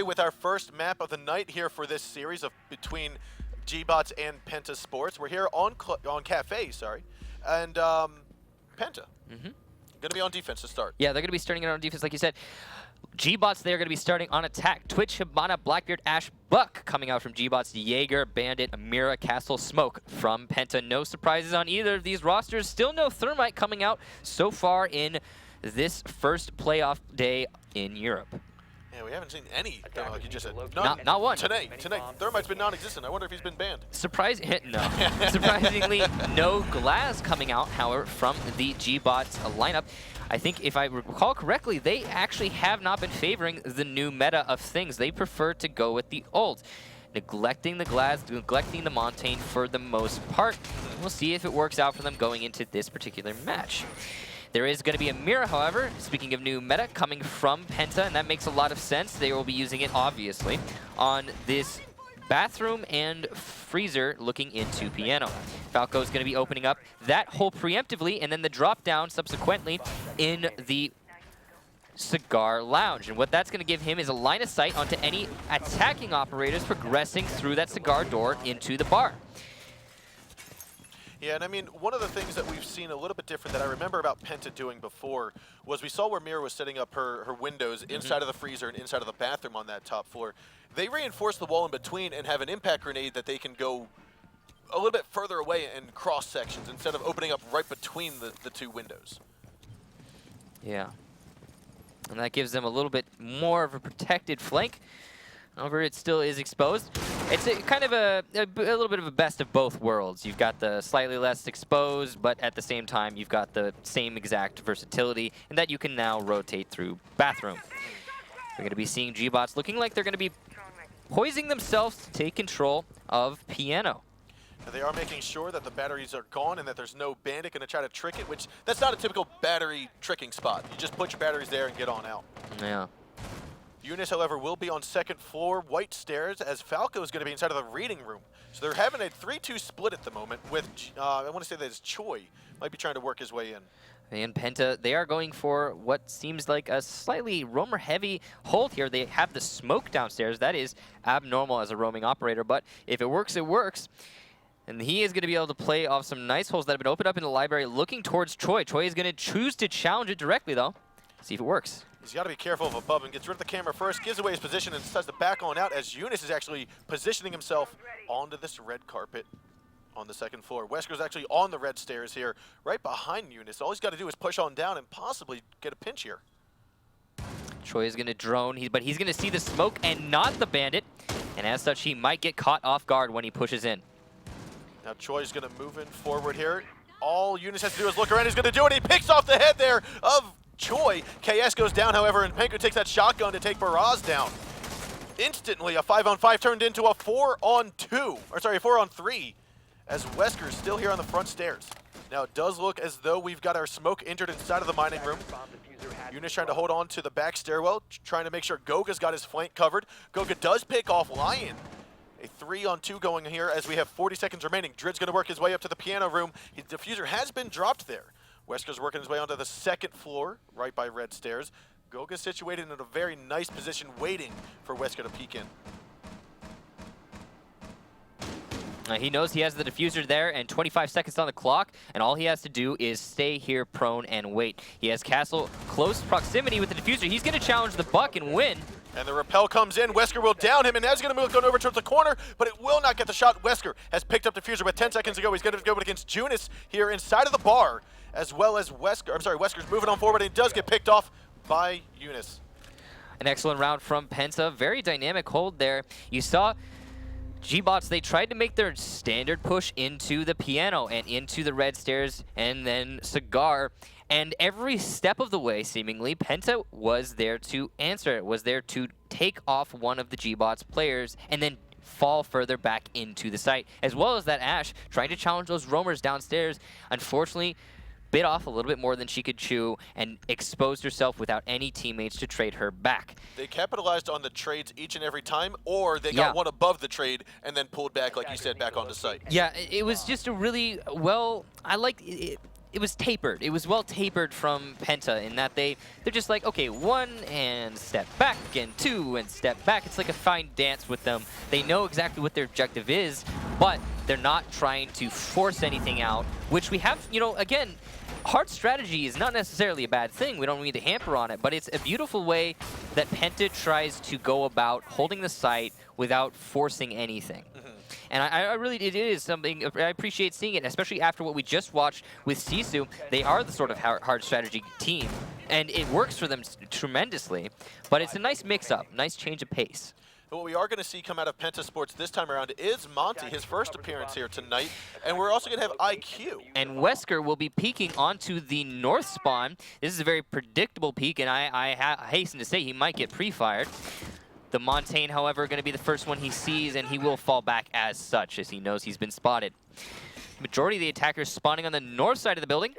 With our first map of the night here for this series of between gBots and PENTA Sports. We're here on Kafe, and PENTA. Going to be on defense to start. Yeah, they're going to be starting it on defense, like you said. gBots, they're going to be starting on attack. Twitch, Hibana, Blackbeard, Ash, Buck coming out from gBots. Jaeger, Bandit, Amira, Castle, Smoke from PENTA. No surprises on either of these rosters. Still no Thermite coming out so far in this first playoff day in Europe. Yeah, we haven't seen any, like you just said. Not one. Tonight, Thermite's been non-existent. I wonder if he's been banned. No. Surprisingly, no Glass coming out, however, from the gBots lineup. I think, if I recall correctly, they actually have not been favoring the new meta of things. They prefer to go with the old, neglecting the Glass, neglecting the Montaigne for the most part. We'll see if it works out for them going into this particular match. There is going to be a Mira, however, speaking of new meta, coming from PENTA, and that makes a lot of sense. They will be using it, obviously, on this bathroom and freezer looking into piano. Falco is going to be opening up that hole preemptively, and then the drop down subsequently in the cigar lounge. And what that's going to give him is a line of sight onto any attacking operators progressing through that cigar door into the bar. Yeah, and I mean, one of the things that we've seen a little bit different that I remember about PENTA doing before was we saw where Mira was setting up her windows inside of the freezer and inside of the bathroom on that top floor. They reinforce the wall in between and have an impact grenade that they can go a little bit further away in cross sections instead of opening up right between the two windows. Yeah. And that gives them a little bit more of a protected flank. However, it still is exposed. It's kind of a little bit of a best of both worlds. You've got the slightly less exposed, but at the same time, you've got the same exact versatility, and that you can now rotate through bathroom. We're going to be seeing gBots looking like they're going to be poising themselves to take control of piano. Now they are making sure that the batteries are gone and that there's no bandit going to try to trick it, which that's not a typical battery tricking spot. You just put your batteries there and get on out. Yeah. Eunice, however, will be on second floor, white stairs, as Falco is going to be inside of the reading room. So they're having a 3-2 split at the moment with, I want to say that it's Choi, might be trying to work his way in. And PENTA, they are going for what seems like a slightly roamer-heavy hold here. They have the smoke downstairs. That is abnormal as a roaming operator, but if it works, it works. And he is going to be able to play off some nice holes that have been opened up in the library looking towards Choi. Choi is going to choose to challenge it directly, though. See if it works. He's got to be careful of a bub and gets rid of the camera first, gives away his position, and decides to back on out as Eunice is actually positioning himself onto this red carpet on the second floor. Wesker's actually on the red stairs here, right behind Eunice. All he's got to do is push on down and possibly get a pinch here. Choi is going to drone, but he's going to see the smoke and not the bandit, and as such, he might get caught off guard when he pushes in. Now Choi's going to move in forward here. All Eunice has to do is look around. He's going to do it. He picks off the head there of Choi. KS goes down, however, and Penko takes that shotgun to take Baraz down. Instantly, a 5-on-5 turned into a 4-on-2, or sorry, a 4-on-3, as Wesker's still here on the front stairs. Now it does look as though we've got our smoke entered inside of the mining room. Eunice trying to hold on to the back stairwell, trying to make sure Goga's got his flank covered. Goga does pick off Lion. A 3-on-2 going here as we have 40 seconds remaining. Drid's going to work his way up to the piano room. His diffuser has been dropped there. Wesker's working his way onto the second floor, right by red stairs. Goga's situated in a very nice position, waiting for Wesker to peek in. He knows he has the diffuser there and 25 seconds on the clock, and all he has to do is stay here prone and wait. He has Castle close proximity with the diffuser. He's going to challenge the Buck and win. And the rappel comes in. Wesker will down him, and now he's going to move over towards the corner, but it will not get the shot. Wesker has picked up diffuser with 10 seconds to go. He's going to go against Eunice here inside of the bar, as well as Wesker. I'm sorry, Wesker's moving on forward, and he does get picked off by Eunice. An excellent round from PENTA. Very dynamic hold there. You saw gBots, they tried to make their standard push into the piano and into the red stairs and then cigar. And every step of the way, seemingly, PENTA was there to answer it, was there to take off one of the gBots players and then fall further back into the site. As well as that Ash trying to challenge those roamers downstairs. Unfortunately, bit off a little bit more than she could chew and exposed herself without any teammates to trade her back. They capitalized on the trades each and every time, or they got one above the trade and then pulled back, like you said, back onto site. Yeah, it was just a really, well, I like it. it was tapered. It was well tapered from Penta in that they're just like, okay, 1 and step back, and 2 and step back. It's like a fine dance with them. They know exactly what their objective is, but they're not trying to force anything out, which we have, you know, again, hard strategy is not necessarily a bad thing. We don't need to hamper on it, but it's a beautiful way that Penta tries to go about holding the site without forcing anything. And I really, it is something, I appreciate seeing it, especially after what we just watched with Sisu. They are the sort of hard strategy team, and it works for them tremendously, but it's a nice mix-up, nice change of pace. But what we are going to see come out of PENTA Sports this time around is Monty, his first appearance here tonight, and we're also going to have IQ. And Wesker will be peeking onto the north spawn. This is a very predictable peek, and I hasten to say he might get pre-fired. The Montaigne, however, going to be the first one he sees, and he will fall back as such, as he knows he's been spotted. Majority of the attackers spawning on the north side of the building.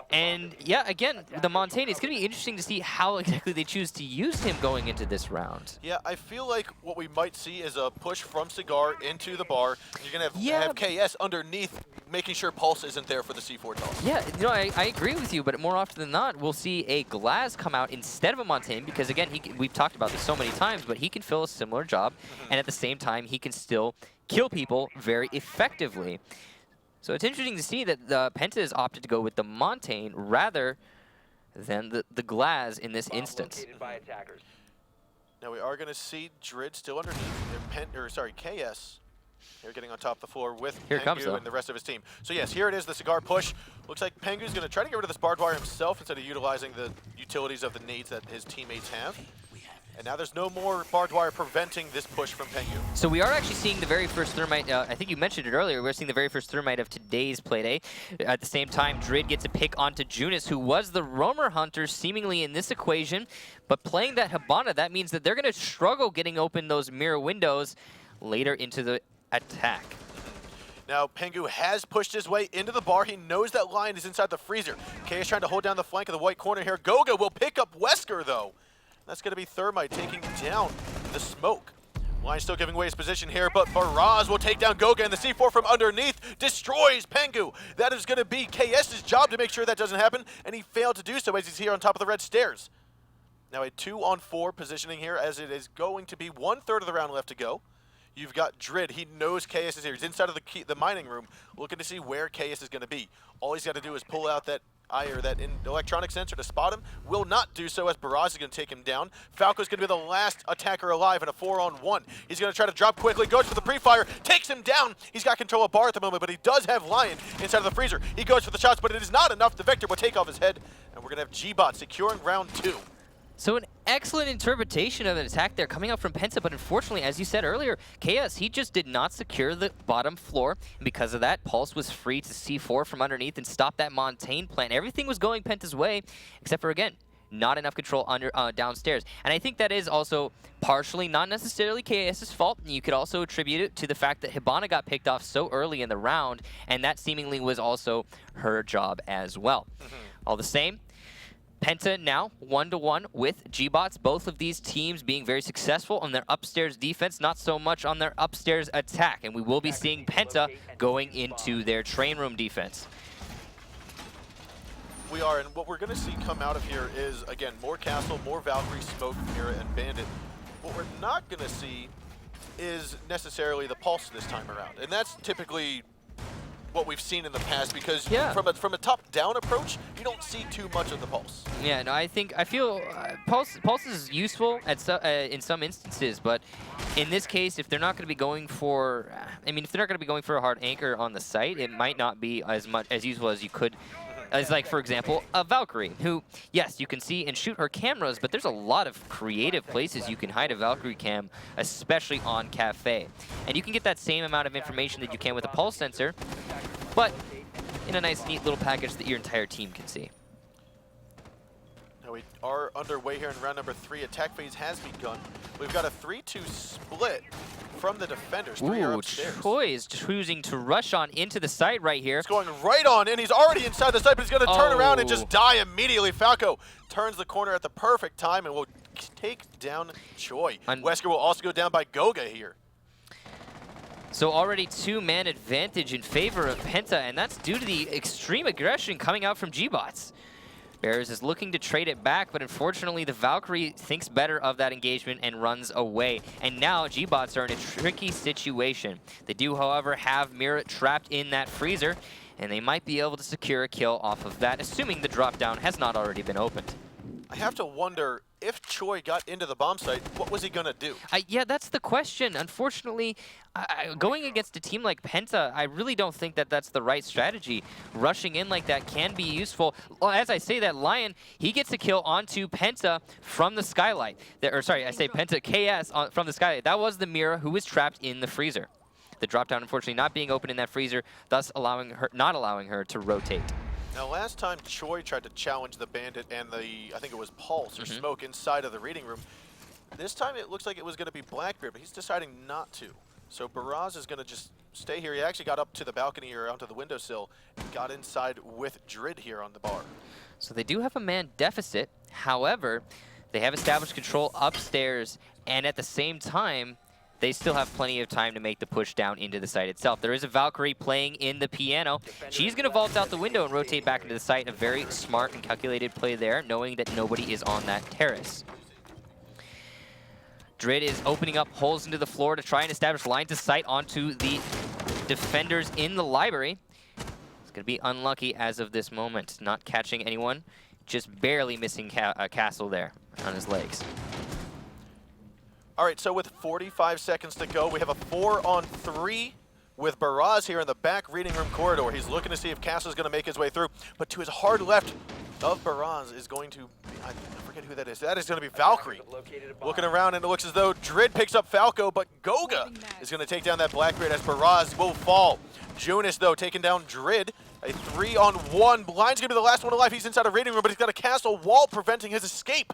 And yeah, again, the Montaigne, it's going to be interesting to see how exactly they choose to use him going into this round. Yeah, I feel like what we might see is a push from Cigar into the bar. You're going to have KS underneath, making sure Pulse isn't there for the C4 toss. Yeah, you know, I agree with you, but more often than not, we'll see a Glass come out instead of a Montaigne, because again, we've talked about this so many times, but he can fill a similar job, and at the same time, he can still kill people very effectively. So it's interesting to see that the Penta has opted to go with the Montaigne rather than the Glass in this instance. Now we are going to see Drid still underneath. KS here getting on top of the floor with Pengu and the rest of his team. So yes, here it is, the Cigar push. Looks like Pengu's going to try to get rid of this barbed wire himself instead of utilizing the utilities of the nades that his teammates have. And now there's no more barbed wire preventing this push from Pengu. So we are actually seeing the very first Thermite, I think you mentioned it earlier, we're seeing the very first Thermite of today's Playday. At the same time, Drid gets a pick onto Junis, who was the roamer hunter seemingly in this equation. But playing that Hibana, that means that they're going to struggle getting open those mirror windows later into the attack. Now, Pengu has pushed his way into the bar. He knows that Lion is inside the freezer. K is trying to hold down the flank of the white corner here. Goga will pick up Wesker, though. That's going to be Thermite taking down the smoke. Lion still giving away his position here, but Baraz will take down Goga, and the C4 from underneath destroys Pengu. That is going to be KS's job to make sure that doesn't happen, and he failed to do so as he's here on top of the red stairs. Now a 2-on-4 positioning here, as it is going to be 1/3 of the round left to go. You've got Drid. He knows KS is here. He's inside of the mining room, looking to see where KS is going to be. All he's got to do is pull out that electronic sensor to spot him. Will not do so, as Baraz is going to take him down. Falco's going to be the last attacker alive in a 4-on-1. He's going to try to drop quickly, goes for the pre-fire, takes him down. He's got control of bar at the moment, but he does have Lion inside of the freezer. He goes for the shots, but it is not enough. The Vector will take off his head, and we're going to have gBots securing round 2. So an excellent interpretation of an attack there coming out from Penta, but unfortunately, as you said earlier, KS, he just did not secure the bottom floor, and because of that, Pulse was free to C4 from underneath and stop that Montaigne plant. Everything was going Penta's way, except for, again, not enough control downstairs. And I think that is also partially, not necessarily KS's fault. You could also attribute it to the fact that Hibana got picked off so early in the round, and that seemingly was also her job as well. All the same, Penta now 1-to-1 with gBots. Both of these teams being very successful on their upstairs defense, not so much on their upstairs attack. And we will be seeing Penta going into their train room defense. We are, and what we're going to see come out of here is, again, more Castle, more Valkyrie, Smoke, Mira, and Bandit. What we're not going to see is necessarily the Pulse this time around. And that's typically what we've seen in the past, because from a top-down approach, you don't see too much of the Pulse. Yeah, no, I feel Pulse is useful at in some instances, but in this case, if they're not going to be going for, if they're not going to be going for a hard anchor on the site, it might not be as useful as you could. As like, for example, a Valkyrie, who, yes, you can see and shoot her cameras, but there's a lot of creative places you can hide a Valkyrie cam, especially on Kafe. And you can get that same amount of information that you can with a pulse sensor, but in a nice, neat little package that your entire team can see. Now we are underway here in round number 3. Attack phase has begun. We've got a 3-2 split from the defenders. Ooh, Choi is choosing to rush on into the site right here. He's going right on in. He's already inside the site, but he's going to turn around and just die immediately. Falco turns the corner at the perfect time and will take down Choi. Wesker will also go down by Goga here. So already 2-man advantage in favor of Penta, and that's due to the extreme aggression coming out from gBots. Bears is looking to trade it back, but unfortunately the Valkyrie thinks better of that engagement and runs away. And now gBots are in a tricky situation. They do, however, have Mira trapped in that freezer, and they might be able to secure a kill off of that, assuming the drop down has not already been opened. I have to wonder, if Choi got into the bomb site, what was he going to do? Yeah, that's the question. Unfortunately, going against a team like Penta, I really don't think that that's the right strategy. Rushing in like that can be useful. Well, as I say that, Lion, he gets a kill onto Penta from the skylight. Or sorry, I say Penta KS from the skylight. That was the Mira who was trapped in the freezer. The drop down, unfortunately, not being open in that freezer, thus not allowing her to rotate. Now, last time Choi tried to challenge the Bandit and I think it was Pulse or Smoke inside of the reading room. This time it looks like it was going to be Blackbeard, but he's deciding not to. So Baraz is going to just stay here. He actually got up to the balcony or onto the windowsill and got inside with Drid here on the bar. So they do have a man deficit. However, they have established control upstairs, and at the same time, they still have plenty of time to make the push down into the site itself. There is a Valkyrie playing in the piano. She's going to vault out the window and rotate back into the site. A very smart and calculated play there, knowing that nobody is on that terrace. Drid is opening up holes into the floor to try and establish lines of sight onto the defenders in the library. It's going to be unlucky as of this moment, not catching anyone, just barely missing Castle there on his legs. All right, so with 45 seconds to go, we have a 4-on-3 with Baraz here in the back reading room corridor. He's looking to see if Castle's going to make his way through, but to his hard left of Baraz is going to be, I forget who that is. That is going to be Valkyrie. Looking around, and it looks as though Drid picks up Falco, but Goga is going to take down that Blackbeard as Baraz will fall. Junis, though, taking down Drid. A 3-on-1. Blind's going to be the last one alive. He's inside a reading room, but he's got a castle wall preventing his escape.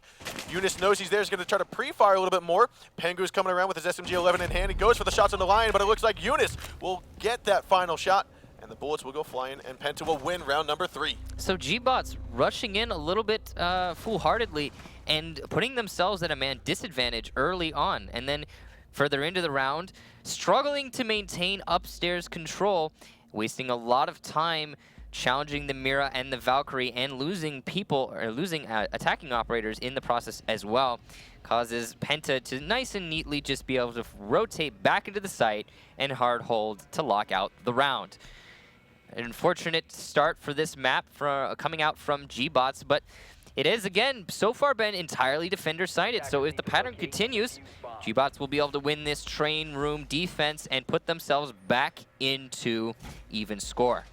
Eunice knows he's there. He's going to try to pre-fire a little bit more. Pengu's coming around with his SMG-11 in hand. He goes for the shots on the line, but it looks like Eunice will get that final shot, and the bullets will go flying, and Penta will win round number 3. So gBots rushing in a little bit foolhardily and putting themselves at a man disadvantage early on, and then further into the round, struggling to maintain upstairs control, wasting a lot of time challenging the Mira and the Valkyrie and losing people, or losing attacking operators in the process as well, causes Penta to nice and neatly just be able to rotate back into the site and hard hold to lock out the round. An unfortunate start for this map coming out from gBots, but it has, again, so far been entirely defender-sided. So if the pattern continues, gBots will be able to win this train room defense and put themselves back into even score.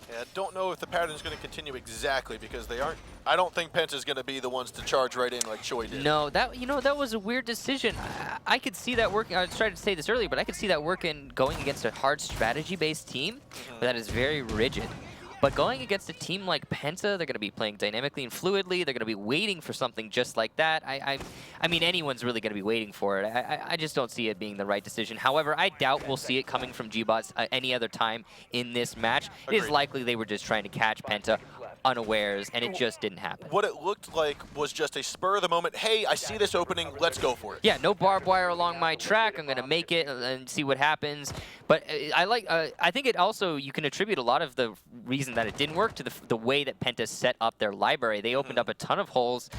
Yeah, I don't know if the pattern is going to continue exactly because they aren't. I don't think Penta's going to be the ones to charge right in like Choi did. No, that was a weird decision. I could see that working. I was trying to say this earlier, but I could see that working going against a hard strategy-based team that is very rigid. But going against a team like Penta, they're going to be playing dynamically and fluidly. They're going to be waiting for something just like that. I mean, anyone's really going to be waiting for it. I just don't see it being the right decision. However, I doubt we'll see it coming from gBots any other time in this match. It is likely they were just trying to catch Penta unawares, and it just didn't happen. What it looked like was just a spur of the moment, hey, I see this opening, let's go for it. Yeah, no barbed wire along my track. I'm going to make it and see what happens. But I think it also, you can attribute a lot of the reason that it didn't work to the way that Penta set up their library. They opened up a ton of holes.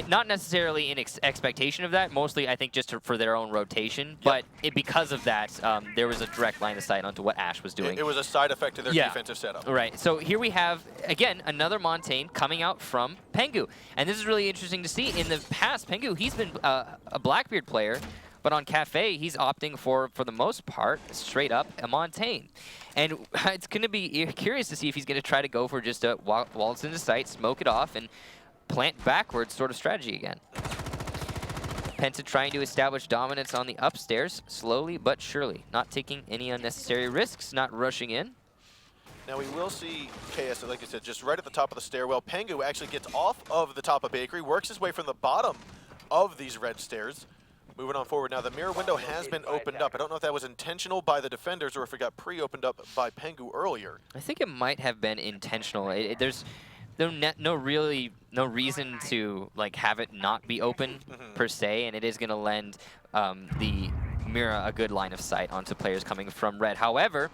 Not necessarily in expectation of that, mostly I think just for their own rotation, but because of that, there was a direct line of sight onto what Ash was doing. It was a side effect of their defensive setup. Right, so here we have, again, another Montaigne coming out from Pengu. And this is really interesting to see. In the past, Pengu, he's been a Blackbeard player, but on Kafe, he's opting for the most part, straight up a Montaigne. And it's going to be curious to see if he's going to try to go for just a waltz into sight, smoke it off, and plant backwards sort of strategy again. Penta trying to establish dominance on the upstairs, slowly but surely. Not taking any unnecessary risks, not rushing in. Now we will see KS, like I said, just right at the top of the stairwell. Pengu actually gets off of the top of Bakery, works his way from the bottom of these red stairs. Moving on forward now, the mirror window has been opened up. I don't know if that was intentional by the defenders or if it got pre-opened up by Pengu earlier. I think it might have been intentional. There's no reason to like have it not be open per se, and it is going to lend the Mira a good line of sight onto players coming from red. However,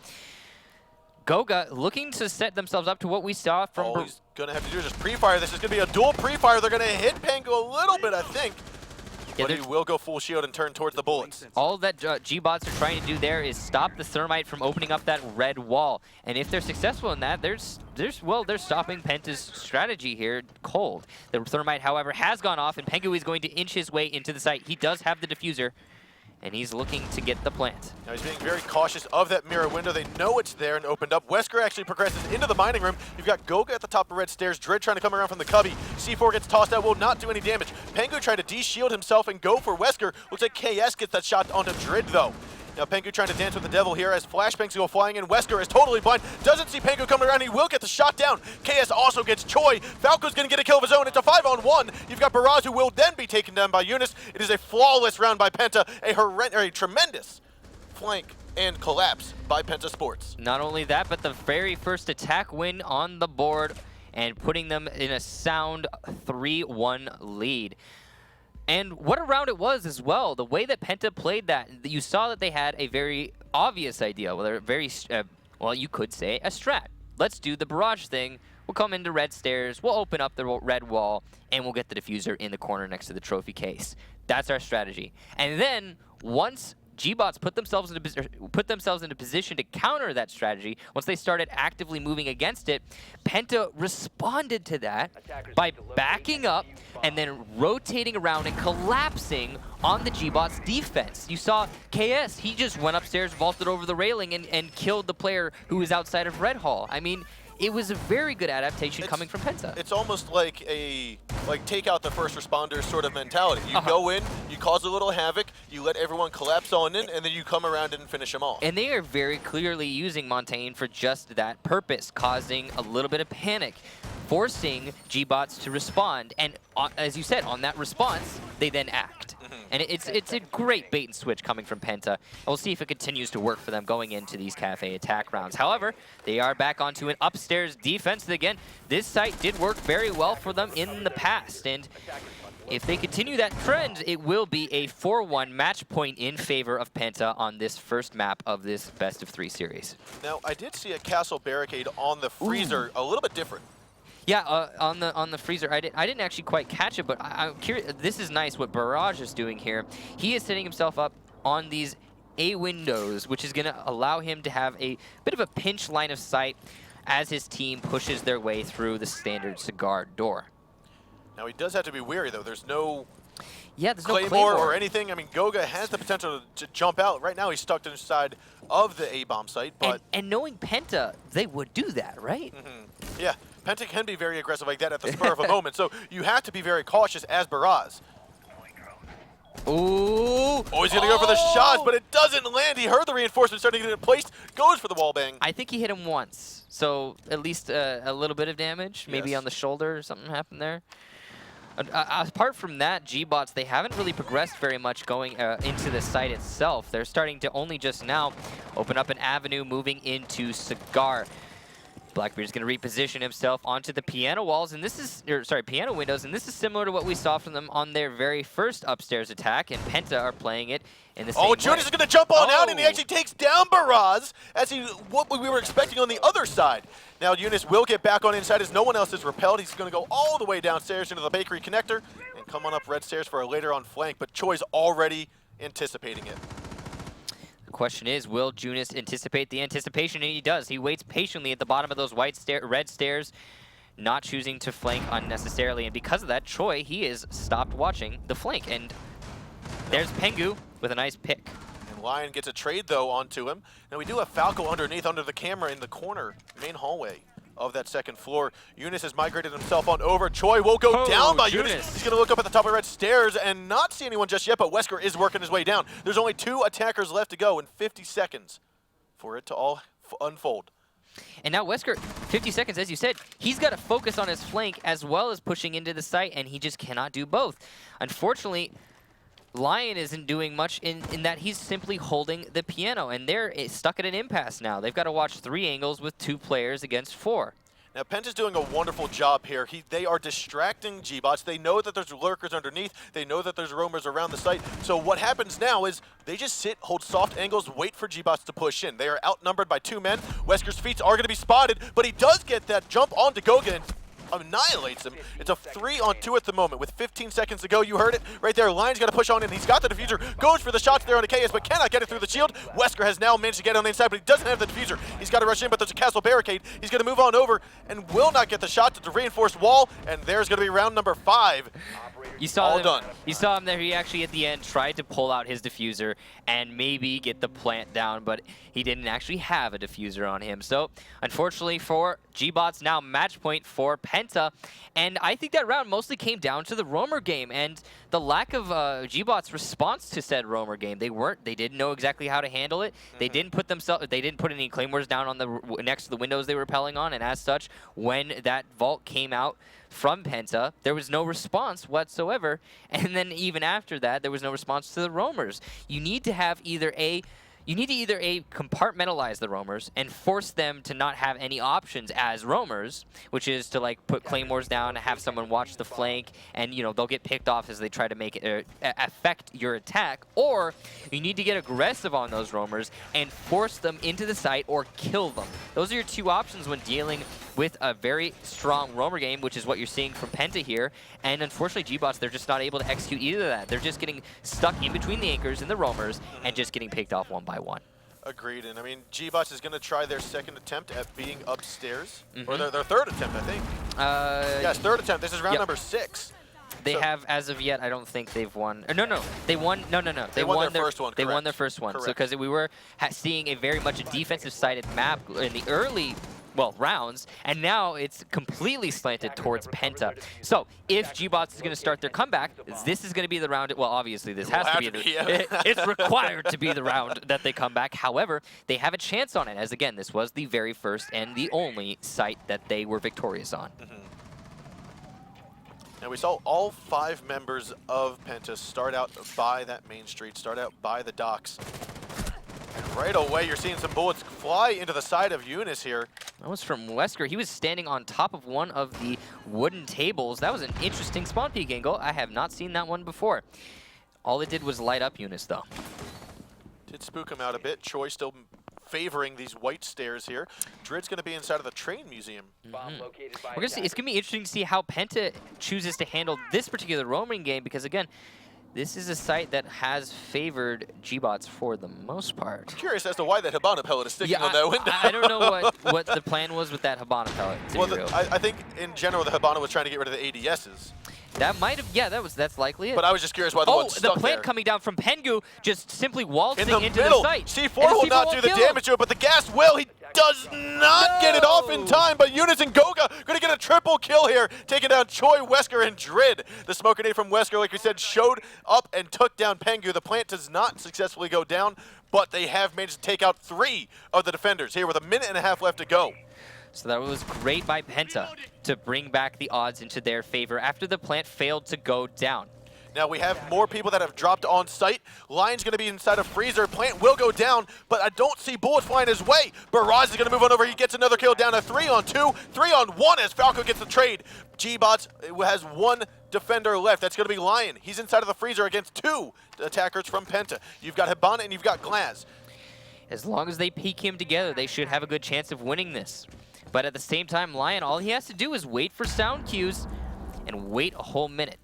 Goga looking to set themselves up to what we saw from... All he's going to have to do is just pre-fire. This is going to be a dual pre-fire. They're going to hit Pengu a little bit, I think. Yeah, but he will go full shield and turn towards the bullets. All that gBots are trying to do there is stop the Thermite from opening up that red wall. And if they're successful in that, they're stopping Penta's strategy here cold. The Thermite, however, has gone off, and Pengu is going to inch his way into the site. He does have the diffuser, and he's looking to get the plant. Now he's being very cautious of that mirror window. They know it's there and opened up. Wesker actually progresses into the mining room. You've got Goga at the top of red stairs. Dread trying to come around from the cubby. C4 gets tossed out, will not do any damage. Pengu trying to de-shield himself and go for Wesker. Looks like KS gets that shot onto Dread though. Now Pengu trying to dance with the devil here as flashbangs go flying in. Wesker is totally blind. Doesn't see Pengu coming around. He will get the shot down. KS also gets Choi. Falco's going to get a kill of his own. It's a 5-on-1. You've got Baraz who will then be taken down by Eunice. It is a flawless round by Penta. A tremendous flank and collapse by PENTA Sports. Not only that, but the very first attack win on the board and putting them in a sound 3-1 lead. And what a round it was as well. The way that Penta played that, you saw that they had a very obvious idea. Well, they're very, well, you could say a strat. Let's do the barrage thing. We'll come into red stairs, we'll open up the red wall, and we'll get the diffuser in the corner next to the trophy case. That's our strategy. And then, once gBots put themselves into position to counter that strategy, once they started actively moving against it, Penta responded to that by backing up and then rotating around and collapsing on the gBots defense. You saw KS, he just went upstairs, vaulted over the railing, and killed the player who was outside of Red Hall. I mean, it was a very good adaptation coming from Penta. It's almost like take out the first responders sort of mentality. You go in, you cause a little havoc, you let everyone collapse on in, and then you come around and finish them off. And they are very clearly using Montaigne for just that purpose, causing a little bit of panic, forcing gBots to respond. And as you said, on that response, they then act. And it's a great bait and switch coming from Penta. And we'll see if it continues to work for them going into these Kafe attack rounds. However, they are back onto an upstairs defense. Again, this site did work very well for them in the past. And if they continue that trend, it will be a 4-1 match point in favor of Penta on this first map of this best of 3 series. Now, I did see a castle barricade on the freezer, a little bit different. Yeah, on the freezer, I didn't actually quite catch it, but I'm curious. This is nice what Barrage is doing here. He is setting himself up on these A windows, which is going to allow him to have a bit of a pinch line of sight as his team pushes their way through the standard cigar door. Now he does have to be wary though. There's no there's Claymore, no Claymore or anything. I mean, Goga has the potential to jump out. Right now he's stuck inside of the A-bomb site, but and knowing Penta, they would do that, right? Yeah. Penta can be very aggressive like that at the spur of a moment, so you have to be very cautious as Baraz. Ooh! Oh, he's going to go for the shots, but it doesn't land. He heard the reinforcement starting to get it placed, goes for the wall bang. I think he hit him once, so at least a little bit of damage, maybe on the shoulder or something happened there. Apart from that, gBots, they haven't really progressed very much going into the site itself. They're starting to only just now open up an avenue moving into Cigar. Blackbeard's going to reposition himself onto the piano walls, and this is, piano windows, and this is similar to what we saw from them on their very first upstairs attack, and Penta are playing it in the same way. Judas is going to jump on out, and he actually takes down Baraz as what we were expecting on the other side. Now Eunice will get back on inside as no one else is repelled. He's going to go all the way downstairs into the bakery connector and come on up red stairs for a later on flank, but Choi's already anticipating it. The question is, will Junis anticipate the anticipation? And he does. He waits patiently at the bottom of those red stairs, not choosing to flank unnecessarily. And because of that, Choi, he is stopped watching the flank. And there's Pengu with a nice pick. And Lion gets a trade, though, onto him. Now we do have Falco underneath, under the camera in the corner, main hallway of that second floor. Eunice has migrated himself on over. Choi will go down by Eunice. He's going to look up at the top of red stairs and not see anyone just yet, but Wesker is working his way down. There's only 2 attackers left to go in 50 seconds for it to all unfold. And now Wesker, 50 seconds, as you said, he's got to focus on his flank as well as pushing into the site, and he just cannot do both. Unfortunately, Lion isn't doing much in that he's simply holding the piano, and they're stuck at an impasse now. They've got to watch 3 angles with 2 players against 4. Now, Penta's doing a wonderful job here. They are distracting gBots. They know that there's lurkers underneath. They know that there's roamers around the site. So what happens now is they just sit, hold soft angles, wait for gBots to push in. They are outnumbered by 2 men. Wesker's feet are going to be spotted, but he does get that jump onto Goga and annihilates him. It's a 3-on-2 at the moment with 15 seconds to go. You heard it right there. Lion's got to push on in. He's got the diffuser. Goes for the shots there on the KS, but cannot get it through the shield. Wesker has now managed to get on the inside, but he doesn't have the diffuser. He's got to rush in, but there's a castle barricade. He's going to move on over and will not get the shot to the reinforced wall, and there's going to be round number 5. You saw All him, done. You saw him there. He actually, at the end, tried to pull out his diffuser and maybe get the plant down, but he didn't actually have a diffuser on him. So, unfortunately for gBots, now match point for Penta. And I think that round mostly came down to the roamer game and the lack of gBots' response to said roamer game. They didn't know exactly how to handle it. They didn't put any claymores down on the next to the windows they were rappelling on, and as such, when that vault came out from Penta, there was no response whatsoever, and then even after that, there was no response to the roamers. You need to either compartmentalize the roamers and force them to not have any options as roamers, which is to like put claymores down, have someone watch the flank, and they'll get picked off as they try to make it affect your attack. Or you need to get aggressive on those roamers and force them into the site or kill them. Those are your two options when dealing with a very strong roamer game, which is what you're seeing from Penta here. And unfortunately, gBots, they're just not able to execute either of that. They're just getting stuck in between the anchors and the roamers and just getting picked off one by one. Agreed, and I mean, gBots is going to try their second attempt at being upstairs, or their third attempt, I think. Yes, third attempt. This is round number 6. They have, as of yet, I don't think they've won. No, they won. No. They won their first one. They won their first one. Correct. So because we were seeing a very much a defensive-sided map in the early rounds, and now it's completely slanted towards Penta. So if gBots is going to start their comeback, this is going to be the round. Well, obviously this has to be. It's required to be the round that they come back. However, they have a chance on it, as again, this was the very first and the only site that they were victorious on. Now we saw all 5 members of Penta start out by that main street, start out by the docks. And right away, you're seeing some bullets fly into the side of Eunice here. That was from Wesker. He was standing on top of one of the wooden tables. That was an interesting spawn peek angle. I have not seen that one before. All it did was light up Eunice, though. Did spook him out a bit. Choi still favoring these white stairs here. Drid's going to be inside of the train museum. We're gonna see. It's going to be interesting to see how Penta chooses to handle this particular roaming game, because, again, this is a site that has favored gBots for the most part. I'm curious as to why that Hibana pellet is sticking on that window. I don't know what the plan was with that Hibana pellet, to be real. I think in general the Hibana was trying to get rid of the ADSs. That might have, that's likely it. But I was just curious why the one stuck there. The plant coming down from Pengu just simply waltzing into middle. the site. C4 will not do the damage to it, but the gas will. He does not get it off in time, but Eunice and Goga going to get a triple kill here, taking down Choi, Wesker, and Drid. The smoke grenade from Wesker, like we said, showed up and took down Pengu. The plant does not successfully go down, but they have managed to take out 3 of the defenders here with a minute and a half left to go. So that was great by Penta to bring back the odds into their favor after the plant failed to go down. Now we have more people that have dropped on site. Lion's going to be inside a freezer. Plant will go down, but I don't see bullets flying his way. Baraz is going to move on over. He gets another kill down to 3-on-2, 3-on-1 as Falco gets the trade. gBots has 1 defender left. That's going to be Lion. He's inside of the freezer against 2 attackers from Penta. You've got Hibana and you've got Glaz. As long as they peek him together, they should have a good chance of winning this. But at the same time, Lion, all he has to do is wait for sound cues and wait a whole minute.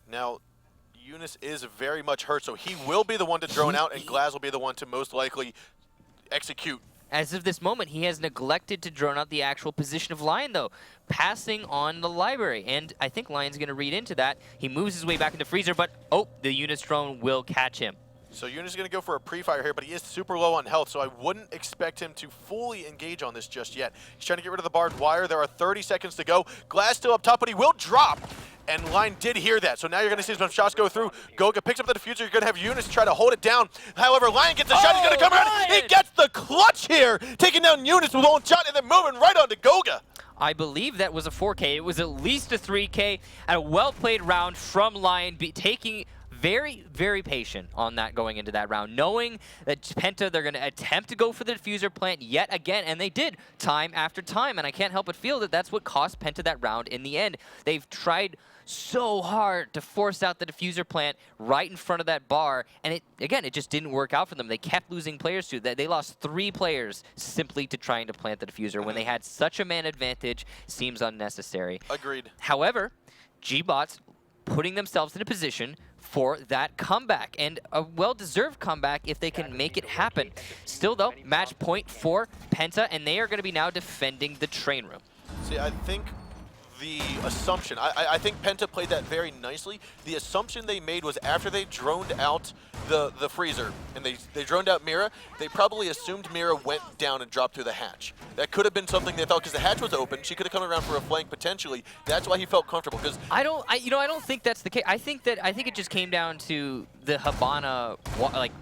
Now, Eunice is very much hurt, so he will be the one to drone out, and Glaz will be the one to most likely execute. As of this moment, he has neglected to drone out the actual position of Lion, though, passing on the library. And I think Lion's going to read into that. He moves his way back into freezer, but, the Eunice drone will catch him. So Eunice is going to go for a pre-fire here, but he is super low on health, so I wouldn't expect him to fully engage on this just yet. He's trying to get rid of the barbed wire. There are 30 seconds to go. Glaz still up top, but he will drop. And Lion did hear that, so now you're going to see some shots go through. Goga picks up the diffuser. You're going to have Eunice try to hold it down. However, Lion gets a shot. He's going to come around. He gets the clutch here, taking down Eunice with one shot and then moving right on to Goga. I believe that was a 4K. It was at least a 3K, and a well-played round from Lion, taking very, very patient on that going into that round, knowing that Penta, they're going to attempt to go for the diffuser plant yet again, and they did time after time, and I can't help but feel that that's what cost Penta that round in the end. They've tried so hard to force out the diffuser plant right in front of that bar, and it just didn't work out for them. They kept losing players to that. They lost 3 players simply to trying to plant the diffuser when they had such a man advantage. Seems unnecessary. Agreed. However, gBots putting themselves in a position for that comeback, and a well-deserved comeback if they can make it happen. Still though, match point for Penta, and they are going to be now defending the train room. See, I think the assumption, I think Penta played that very nicely. The assumption they made was after they droned out the freezer and they droned out Mira, they probably assumed Mira went down and dropped through the hatch. That could have been something they thought, because the hatch was open. She could have come around for a flank potentially. That's why he felt comfortable. Because I don't think that's the case. I think it just came down to the Hibana, like,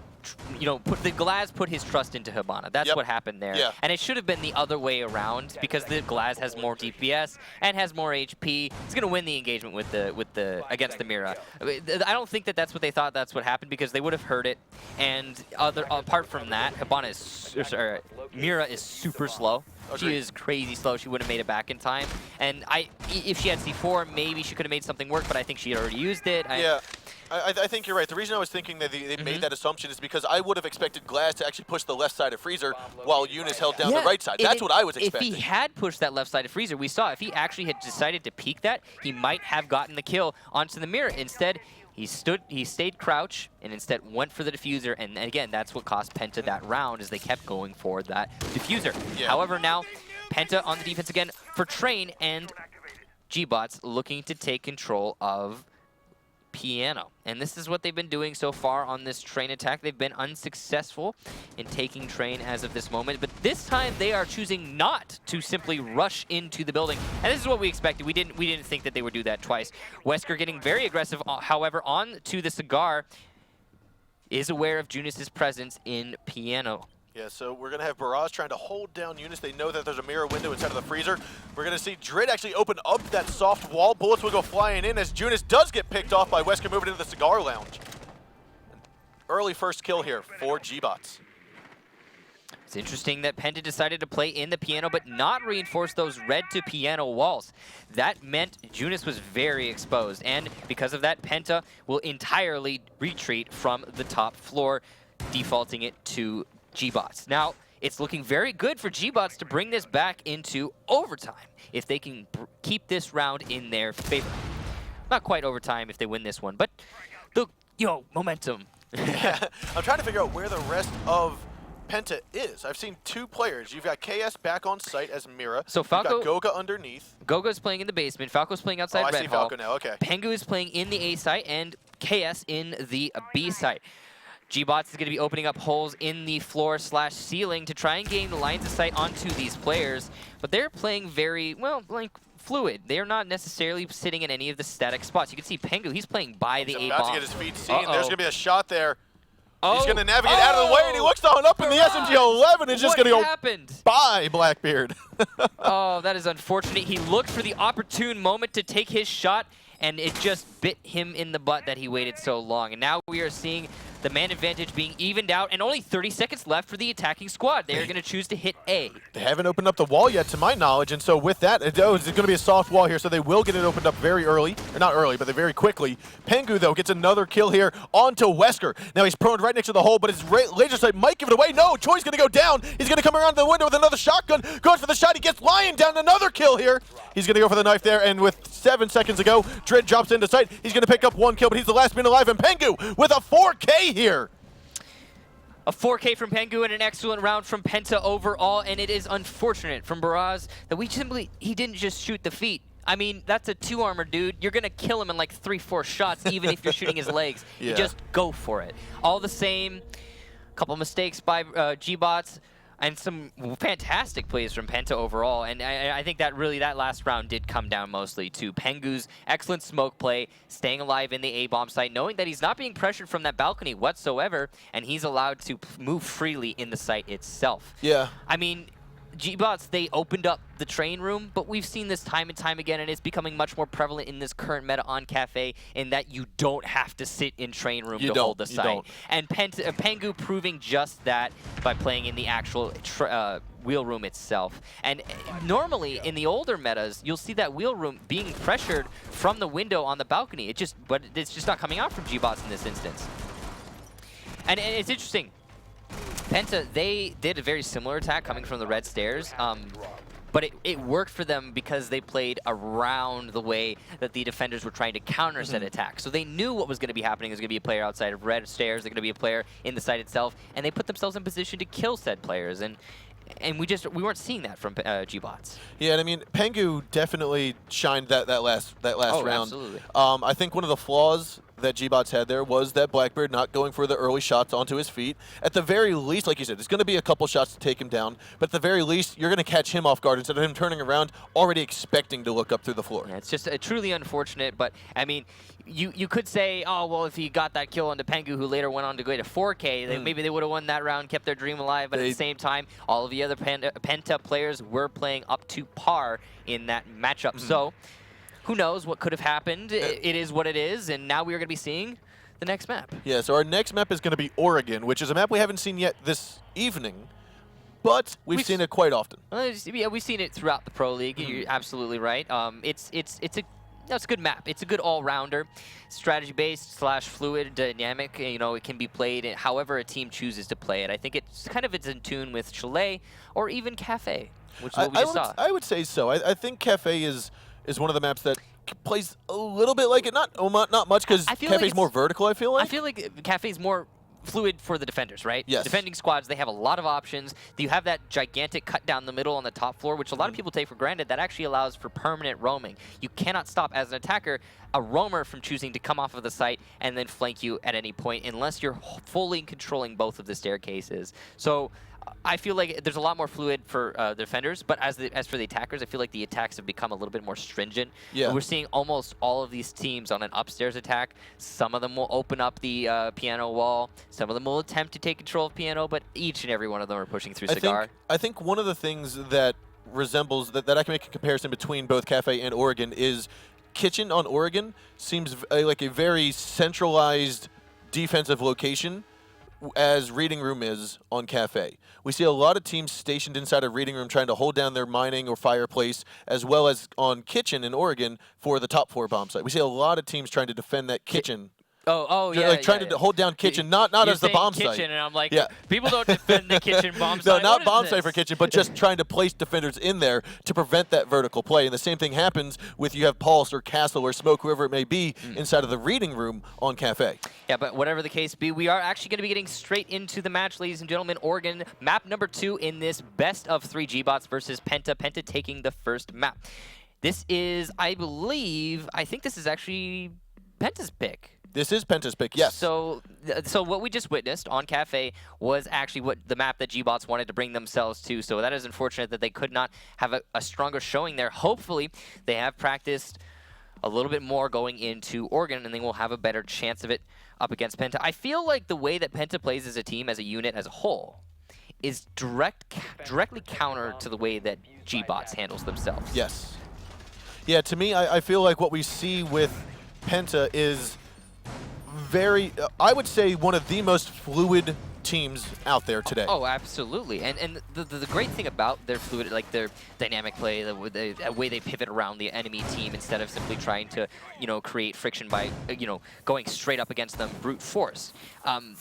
the Glaz put his trust into Hibana. That's what happened there. Yeah. And it should have been the other way around, because the Glaz has more DPS and has more HP. It's going to win the engagement with the against the Mira. I don't think that's what they thought. That's what happened, because they would have heard it. And apart from that, Mira is super slow. She is crazy slow. She would have made it back in time. And if she had C4, maybe she could have made something work, but I think she had already used it. Yeah. I think you're right. The reason I was thinking that they made that assumption is because I would have expected Glaz to actually push the left side of Freezer while Eunice held down the right side. That's what I was expecting. If he had pushed that left side of Freezer, we saw if he actually had decided to peek that, he might have gotten the kill onto the Mirror. Instead, he stayed crouch and instead went for the diffuser, and again, that's what cost Penta that round, is they kept going for that diffuser. Yeah. However, now Penta on the defense again for Train, and gBots looking to take control of Piano. And this is what they've been doing so far on this Train attack. They've been unsuccessful in taking Train as of this moment, but this time they are choosing not to simply rush into the building. And this is what we expected. We didn't think that they would do that twice. Wesker getting very aggressive, however, on to the Cigar, is aware of Junis's presence in Piano. Yeah, so we're going to have Barrage trying to hold down Eunice. They know that there's a mirror window inside of the freezer. We're going to see Drid actually open up that soft wall. Bullets will go flying in as Junis does get picked off by Wesker moving into the Cigar Lounge. Early first kill here for gBots. It's interesting that Penta decided to play in the Piano but not reinforce those red to Piano walls. That meant Junis was very exposed, and because of that, Penta will entirely retreat from the top floor, defaulting it to gBots. Now, it's looking very good for gBots to bring this back into overtime if they can keep this round in their favor. Not quite overtime if they win this one, but the momentum. I'm trying to figure out where the rest of Penta is. I've seen 2 players. You've got KS back on site as Mira. So Falco, you've got Goga underneath. Goga's playing in the basement. Falco's playing outside Red I see Hall. Falco now, okay. Pengu is playing in the A site, and KS in the B site. gBots is going to be opening up holes in the floor/ceiling to try and gain the lines of sight onto these players, but they're playing very, well, like, fluid. They're not necessarily sitting in any of the static spots. You can see Pengu, he's playing by the A-bomb. About to get his feet seen. There's going to be a shot there. Oh. He's going to navigate out of the way, and he looks on up in the SMG-11. It's just going to go by Blackbeard. Oh, that is unfortunate. He looked for the opportune moment to take his shot, and it just bit him in the butt that he waited so long. And now we are seeing the man advantage being evened out, and only 30 seconds left for the attacking squad. They are going to choose to hit A. They haven't opened up the wall yet, to my knowledge, and so with that, it's going to be a soft wall here, so they will get it opened up very early. Or not early, but they very quickly. Pengu, though, gets another kill here onto Wesker. Now he's prone right next to the hole, but his laser sight might give it away. No, Choi's going to go down. He's going to come around the window with another shotgun. Goes for the shot. He gets Lion down. Another kill here. He's going to go for the knife there, and with 7 seconds to go, Drid drops into sight. He's going to pick up 1 kill, but he's the last man alive, and Pengu with a 4K here. A 4K from Pengu and an excellent round from Penta overall, and it is unfortunate from Baraz that he didn't just shoot the feet. I mean, that's a 2-armor dude. You're going to kill him in like 3-4 shots, even if you're shooting his legs. Yeah. You just go for it. All the same, a couple mistakes by gBots, and some fantastic plays from Penta overall. And I think that really, that last round did come down mostly to Pengu's excellent smoke play, staying alive in the A-bomb site, knowing that he's not being pressured from that balcony whatsoever, and he's allowed to move freely in the site itself. Yeah. I mean, gBots, they opened up the train room, but we've seen this time and time again, and it's becoming much more prevalent in this current meta on Kafe in that you don't have to sit in train room to hold the site. And Pengu proving just that by playing in the actual wheel room itself. And normally in the older metas, you'll see that wheel room being pressured from the window on the balcony. But it's just not coming out from gBots in this instance. And it's interesting. Penta, they did a very similar attack coming from the red stairs, but it worked for them because they played around the way that the defenders were trying to counter said attack. So they knew what was going to be happening. There's going to be a player outside of red stairs, there's going to be a player in the site itself, and they put themselves in position to kill said players. And we weren't seeing that from gBots. Yeah, and I mean, Pengu definitely shined that last round. Absolutely. I think one of the flaws that gBots had there was that Blackbeard not going for the early shots onto his feet. At the very least, like you said, there's going to be a couple shots to take him down, but at the very least, you're going to catch him off guard instead of him turning around already expecting to look up through the floor. Yeah, it's just truly unfortunate, but I mean, you could say, oh, well, if he got that kill onto Pengu, who later went on to go to 4K, then maybe they would have won that round, kept their dream alive, but at the same time, all of the other Penta players were playing up to par in that matchup. So, who knows what could have happened? It is what it is, and now we are going to be seeing the next map. Yeah, so our next map is going to be Oregon, which is a map we haven't seen yet this evening, but we've seen it quite often. Yeah, we've seen it throughout the Pro League. You're absolutely right. It's a good map. It's a good all-rounder, strategy-based / fluid dynamic. You know, it can be played however a team chooses to play it. I think it's in tune with Chalet or even Kafe, which is what we just saw. I would say so. I think Kafe is one of the maps that plays a little bit like it. Not much, because Cafe's more vertical, I feel like. I feel like Cafe's more fluid for the defenders, right? Yes. Defending squads, they have a lot of options. You have that gigantic cut down the middle on the top floor, which a lot of people take for granted. That actually allows for permanent roaming. You cannot stop, as an attacker, a roamer from choosing to come off of the site and then flank you at any point unless you're fully controlling both of the staircases. So I feel like there's a lot more fluid for the defenders, but as for the attackers, I feel like the attacks have become a little bit more stringent. Yeah. We're seeing almost all of these teams on an upstairs attack. Some of them will open up the piano wall. Some of them will attempt to take control of piano, but each and every one of them are pushing through Cigar. I think one of the things that resembles, that I can make a comparison between both Kafe and Oregon is Kitchen on Oregon seems like a very centralized defensive location, as Reading Room is on Kafe. We see a lot of teams stationed inside a Reading Room trying to hold down their mining or fireplace, as well as on Kitchen in Oregon for the top floor bomb site. We see a lot of teams trying to defend that Kitchen. Yeah. Like trying to hold down Kitchen, not as the bomb kitchen, site. And I'm like, people don't defend the Kitchen bomb site. No, not bomb site for Kitchen, but just trying to place defenders in there to prevent that vertical play. And the same thing happens with you have Pulse or Castle or Smoke, whoever it may be, inside of the Reading Room on Kafe. Yeah, but whatever the case be, we are actually going to be getting straight into the match, ladies and gentlemen. Oregon, map number 2 in this best of 3 gBots versus Penta. Penta taking the first map. This is, I think this is actually Penta's pick. This is Penta's pick, yes. So what we just witnessed on Kafe was actually what the map that gBots wanted to bring themselves to. So that is unfortunate that they could not have a stronger showing there. Hopefully, they have practiced a little bit more going into Oregon, and they will have a better chance of it up against Penta. I feel like the way that Penta plays as a team, as a unit, as a whole, is directly counter to the way that gBots handles themselves. Yes. Yeah, to me, I feel like what we see with Penta is very, I would say, one of the most fluid teams out there today. Oh, absolutely. And the great thing about their fluid, like their dynamic play, the way they pivot around the enemy team instead of simply trying to, create friction by, going straight up against them brute force.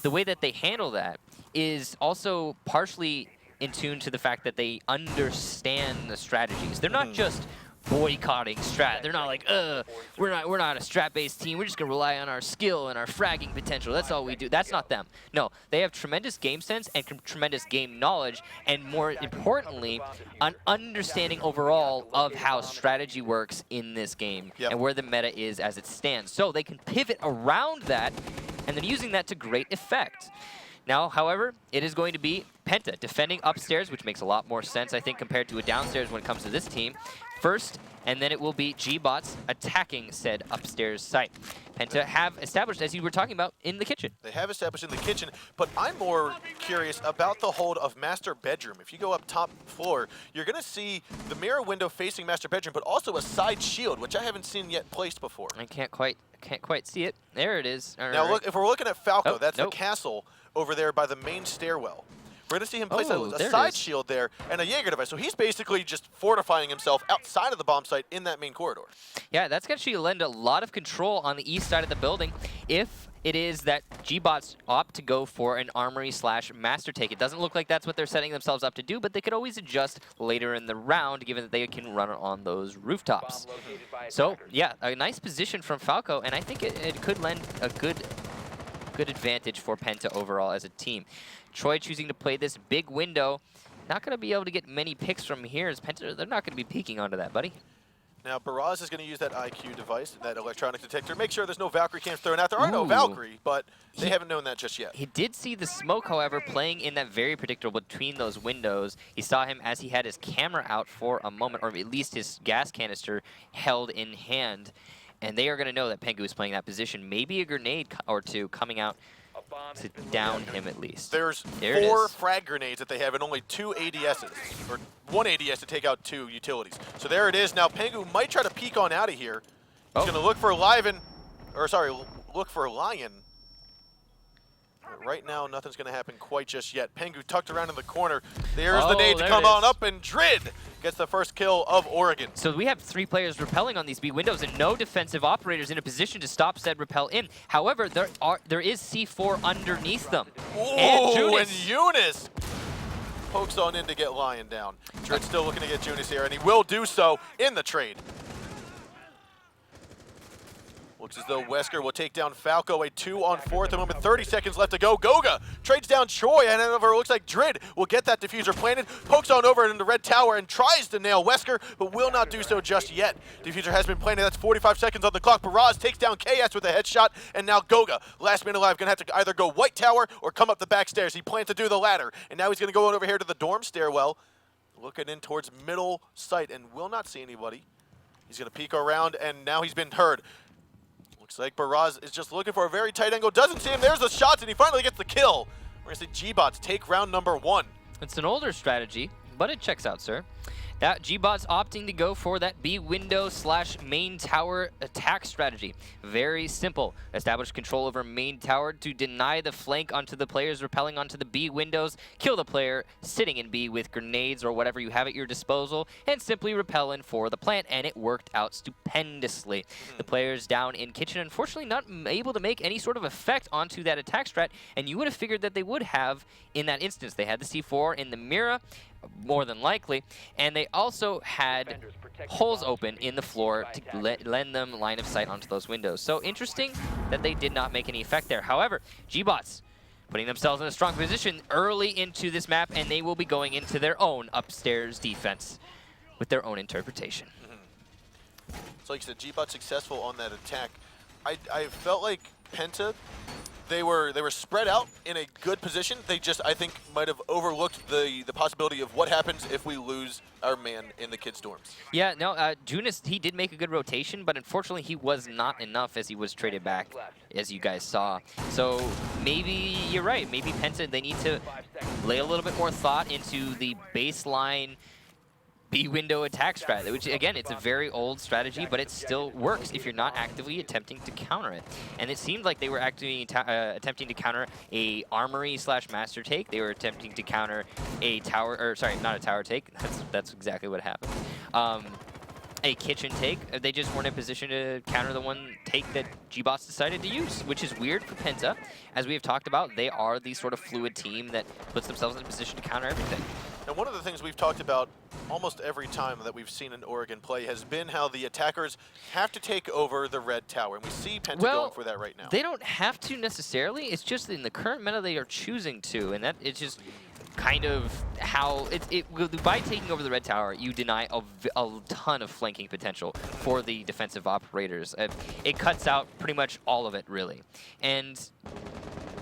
The way that they handle that is also partially in tune to the fact that they understand the strategies. They're not just boycotting strat. They're not like, we're not a strat-based team. We're just gonna rely on our skill and our fragging potential. That's all we do. That's not them. No, they have tremendous game sense and tremendous game knowledge, and more importantly, an understanding overall of how strategy works in this game and where the meta is as it stands. So they can pivot around that, and then using that to great effect. Now, however, it is going to be Penta defending upstairs, which makes a lot more sense, I think, compared to a downstairs when it comes to this team. first, and then it will be gBots attacking said upstairs site. Penta have established, as you were talking about, in the kitchen. They have established in the kitchen, but I'm more curious about the hold of master bedroom. If you go up top floor, you're going to see the mirror window facing master bedroom, but also a side shield, which I haven't seen yet placed before. I can't quite see it. There it is. All now, right. look, if we're looking at Falco, Oh, that's nope. the castle over there by the main stairwell. We're going to see him place Oh, a there it side is. shield there and a Jaeger device. So he's basically just fortifying himself outside of the bomb site in that main corridor. Yeah, that's going to lend a lot of control on the east side of the building if it is that gBots opt to go for an armory / master take. It doesn't look like that's what they're setting themselves up to do, but they could always adjust later in the round, given that they can run on those rooftops. So, yeah, a nice position from Falco, and I think it could lend a good advantage for Penta overall as a team. Troy choosing to play this big window. Not going to be able to get many picks from here as Penta, they're not going to be peeking onto that, buddy. Now, Baraz is going to use that IQ device, that electronic detector. Make sure there's no Valkyrie cams thrown out. There are no Valkyrie, but they haven't known that just yet. He did see the smoke, however, playing in that very predictable between those windows. He saw him as he had his camera out for a moment, or at least his gas canister held in hand. And they are going to know that Pengu is playing that position. Maybe a grenade or two coming out to down him at least. There's There 4 frag grenades that they have and only 2 ADSs, or 1 ADS to take out 2 utilities. So there it is. Now Pengu might try to peek on out of here. He's going to look for look for Lion. But right now, nothing's going to happen quite just yet. Pengu tucked around in the corner. There's the nade to come on up, and Drid gets the first kill of Oregon. So we have 3 players repelling on these B windows and no defensive operators in a position to stop said repel in. However, there is C4 underneath them. Ooh, and Eunice pokes on in to get Lion down. Drid's still looking to get Junis here, and he will do so in the trade. Looks as though Wesker will take down Falco, a 2-on-4 at the moment, 30 seconds left to go. Goga trades down Troy, and it looks like Drid will get that diffuser planted, pokes on over into Red Tower and tries to nail Wesker, but will not do so just yet. Diffuser has been planted, that's 45 seconds on the clock. Baraz takes down KS with a headshot, and now Goga, last man alive, gonna have to either go White Tower or come up the back stairs. He plans to do the latter, and now he's gonna go on over here to the dorm stairwell, looking in towards middle sight, and will not see anybody. He's gonna peek around, and now he's been heard. Looks like Baraz is just looking for a very tight angle. Doesn't see him. There's the shots, and he finally gets the kill. We're going to see gBots take round number 1. It's an older strategy, but it checks out, sir. That gBots opting to go for that B window / main tower attack strategy. Very simple. Establish control over main tower to deny the flank onto the players repelling onto the B windows. Kill the player sitting in B with grenades or whatever you have at your disposal, and simply repel in for the plant, and it worked out stupendously. The players down in kitchen, unfortunately not able to make any sort of effect onto that attack strat, and you would have figured that they would have in that instance. They had the C4 in the mirror, more than likely, and they also had holes open in the floor to lend them line of sight onto those windows. So interesting that they did not make any effect there. However, gBots putting themselves in a strong position early into this map, and they will be going into their own upstairs defense with their own interpretation. So like you said, gBots successful on that attack. I felt like Penta, they were spread out in a good position. They just, I think, might have overlooked the possibility of what happens if we lose our man in the kids' dorms. Yeah, no, Junis, he did make a good rotation, but unfortunately he was not enough as he was traded back, as you guys saw. So maybe you're right. Maybe Penta, they need to lay a little bit more thought into the baseline B window attack strat, which again, it's a very old strategy, but it still works if you're not actively attempting to counter it. And it seemed like they were actively attempting to counter a armory / master take. They were attempting to counter a tower, or sorry, not a tower take. That's exactly what happened. A kitchen take. They just weren't in position to counter the one take that gBots decided to use, which is weird for Penta. As we have talked about, they are the sort of fluid team that puts themselves in a position to counter everything. And one of the things we've talked about almost every time that we've seen an Oregon play has been how the attackers have to take over the red tower. And we see Penta going for that right now. They don't have to necessarily. It's just in the current meta they are choosing to. And that it's just kind of how by taking over the red tower, you deny a ton of flanking potential for the defensive operators. It cuts out pretty much all of it, really. And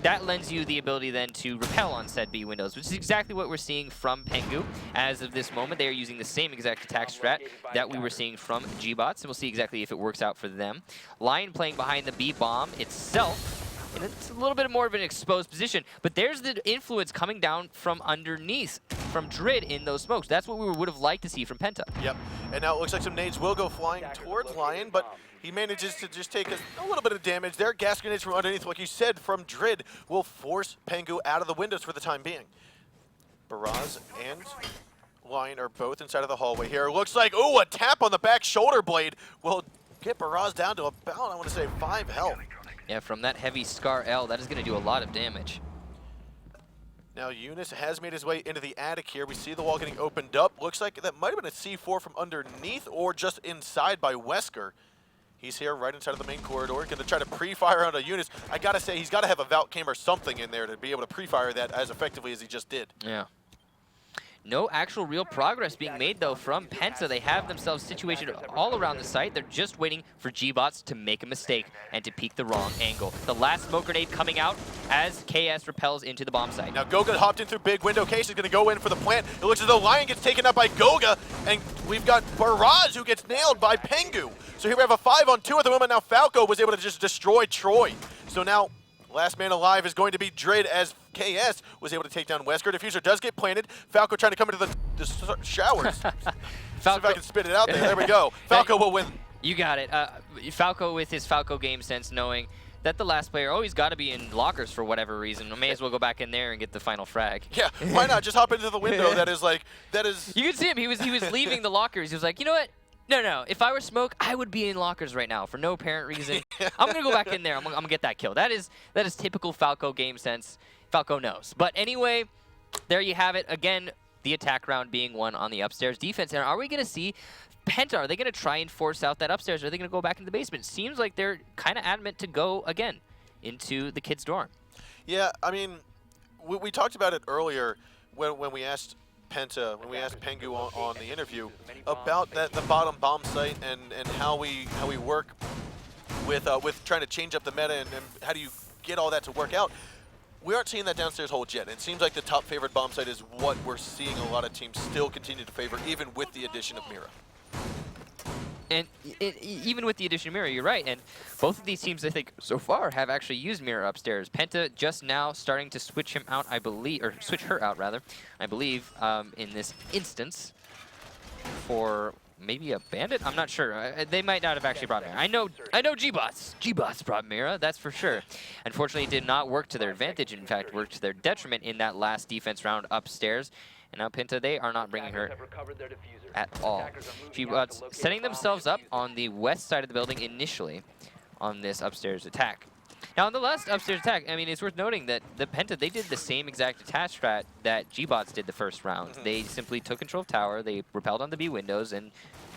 that lends you the ability then to repel on said B windows, which is exactly what we're seeing from Pengu. As of this moment, they are using the same exact attack strat that we were seeing from gBots, and we'll see exactly if it works out for them. Lion playing behind the B bomb itself, and it's a little bit more of an exposed position, but there's the influence coming down from underneath, from Drid in those smokes. That's what we would have liked to see from Penta. Yep, and now it looks like some nades will go flying towards Lion, but he manages to just take a little bit of damage there. Gas grenades from underneath, like you said, from Drid will force Pengu out of the windows for the time being. Baraz and Lion are both inside of the hallway here. Looks like, ooh, a tap on the back shoulder blade will get Baraz down to about, I want to say, 5 health. Yeah, from that heavy Scar L, that is going to do a lot of damage. Now Eunice has made his way into the attic here. We see the wall getting opened up. Looks like that might have been a C4 from underneath or just inside by Wesker. He's here right inside of the main corridor, going to try to pre-fire onto Eunice. I gotta say, he's got to have a Valk cam or something in there to be able to pre-fire that as effectively as he just did. Yeah. No actual real progress being made, though, from Penta. They have themselves situated all around the site. They're just waiting for gBots to make a mistake and to peek the wrong angle. The last smoke grenade coming out as KS repels into the bomb site. Now Goga hopped in through big window. Case is going to go in for the plant. It looks as though Lion gets taken out by Goga, and we've got Baraz who gets nailed by Pengu. So here we have a 5-on-2 at the moment. Now Falco was able to just destroy Troy. So now last man alive is going to be Drid as KS was able to take down Wesker. Diffuser does get planted. Falco trying to come into the showers. See if I can spit it out there. There we go. Falco will win. You got it. Falco with his Falco game sense, knowing that the last player always got to be in lockers for whatever reason. I may as well go back in there and get the final frag. Yeah, why not? Just hop into the window. That is. You can see him. He was leaving the lockers. He was like, you know what? No. If I were Smoke, I would be in lockers right now for no apparent reason. I'm gonna go back in there. I'm gonna get that kill. That is typical Falco game sense. Falco knows. But anyway, there you have it. Again, the attack round being won on the upstairs defense. And are we gonna see Penta? Are they gonna try and force out that upstairs? Or are they gonna go back into the basement? Seems like they're kind of adamant to go again into the kids' dorm. Yeah, I mean, we talked about it earlier when we asked Penta, when we asked Pengu on the interview about the bottom bomb site and how we work with trying to change up the meta and how do you get all that to work out. We aren't seeing that downstairs hold yet. It seems like the top favored bomb site is what we're seeing a lot of teams still continue to favor, even with the addition of Mira. And even with the addition of Mira, you're right. And both of these teams, I think, so far have actually used Mira upstairs. Penta just now starting to switch him out, I believe, or switch her out, rather, I believe, in this instance for maybe a bandit? I'm not sure. They might not have actually brought Mira. I know gBots. gBots brought Mira, that's for sure. Unfortunately, it did not work to their advantage. In fact, worked to their detriment in that last defense round upstairs. And now Penta, they are not bringing her at all. gBots setting themselves up on the west side of the building initially on this upstairs attack. Now, on the last upstairs attack, I mean, it's worth noting that the Penta, they did the same exact attack strat that gBots did the first round. They simply took control of tower, they repelled on the B windows, and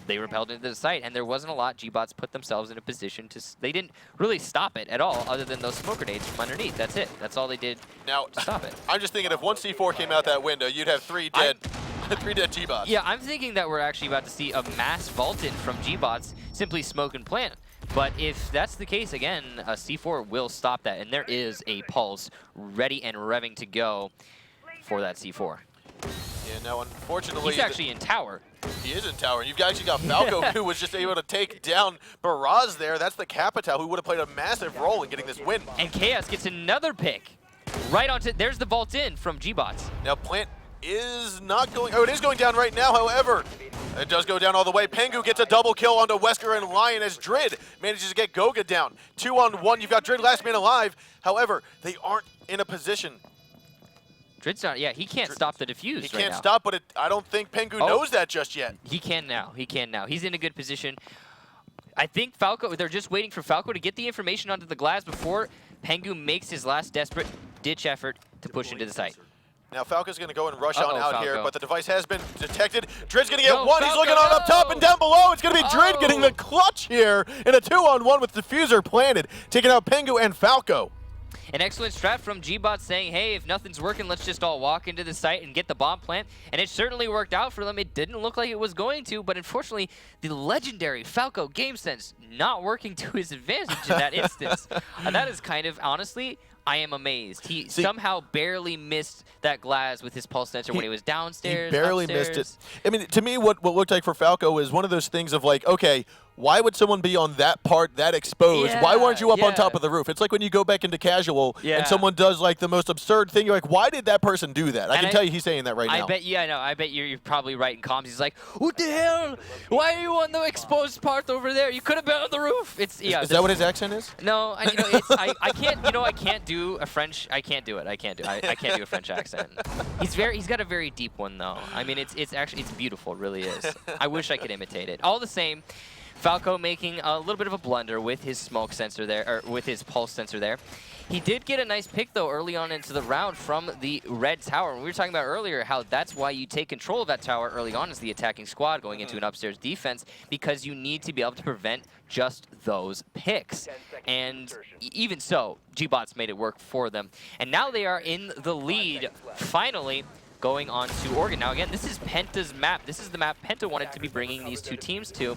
they repelled into the site, and there wasn't a lot. gBots put themselves in a position to... They didn't really stop it at all, other than those smoke grenades from underneath. That's it. That's all they did to stop it. I'm just thinking if one C4 came out that window, you'd have three dead gBots. Yeah, I'm thinking that we're actually about to see a mass vault-in from gBots simply smoke and plant. But if that's the case, again, a C4 will stop that, and there is a pulse ready and revving to go for that C4. Yeah, now unfortunately... He's actually in tower. He is in tower. You've actually got Falco who was just able to take down Baraz there. That's the Capital who would have played a massive role in getting this win. And Chaos gets another pick. Right onto... There's the vault in from gBots. Now Plant is not going... Oh, it is going down right now, however. It does go down all the way. Pengu gets a double kill onto Wesker and Lion as Drid manages to get Goga down. 2-on-1. You've got Drid last man alive. However, they aren't in a position. Drid's not... Yeah, he can't stop the defuse He can't stop, but I don't think Pengu knows that just yet. He can now. He can now. He's in a good position. I think Falco... They're just waiting for Falco to get the information onto the glass before Pengu makes his last desperate ditch effort to push into the site. Now Falco's going to go and rush on out here, but the device has been detected. Drid's going to get one. He's looking on up top and down below. It's going to be Drid getting the clutch here in a 2-on-1 with Diffuser planted, taking out Pengu and Falco. An excellent strat from gBots saying, hey, if nothing's working, let's just all walk into the site and get the bomb plant. And it certainly worked out for them. It didn't look like it was going to, but unfortunately, the legendary Falco game sense not working to his advantage in that instance. That is kind of, honestly, I am amazed. He somehow barely missed that glass with his pulse sensor when he was downstairs. He barely upstairs. missed it. I mean, to me, what looked like for Falco is one of those things of like, okay, why would someone be on that part that exposed? Why weren't you up on top of the roof? It's like when you go back into casual and someone does like the most absurd thing. You're like, why did that person do that? I can tell you he's saying that right now. I bet you're probably right in comms. He's like, what the hell? Why are you on the exposed part over there? You could have been on the roof. Is that what his accent is? No, I can't. I can't do a French. I can't do it. I can't do a French accent. He's got a very deep one though. I mean, it's beautiful. It really is. I wish I could imitate it. All the same. Falco making a little bit of a blunder with his smoke sensor there, or with his pulse sensor there. He did get a nice pick, though, early on into the round from the red tower. We were talking about earlier how that's why you take control of that tower early on as the attacking squad going into an upstairs defense, because you need to be able to prevent just those picks. And even so, gBots made it work for them. And now they are in the lead, finally, going on to Oregon. Now, again, this is Penta's map. This is the map Penta wanted to be bringing these two teams to.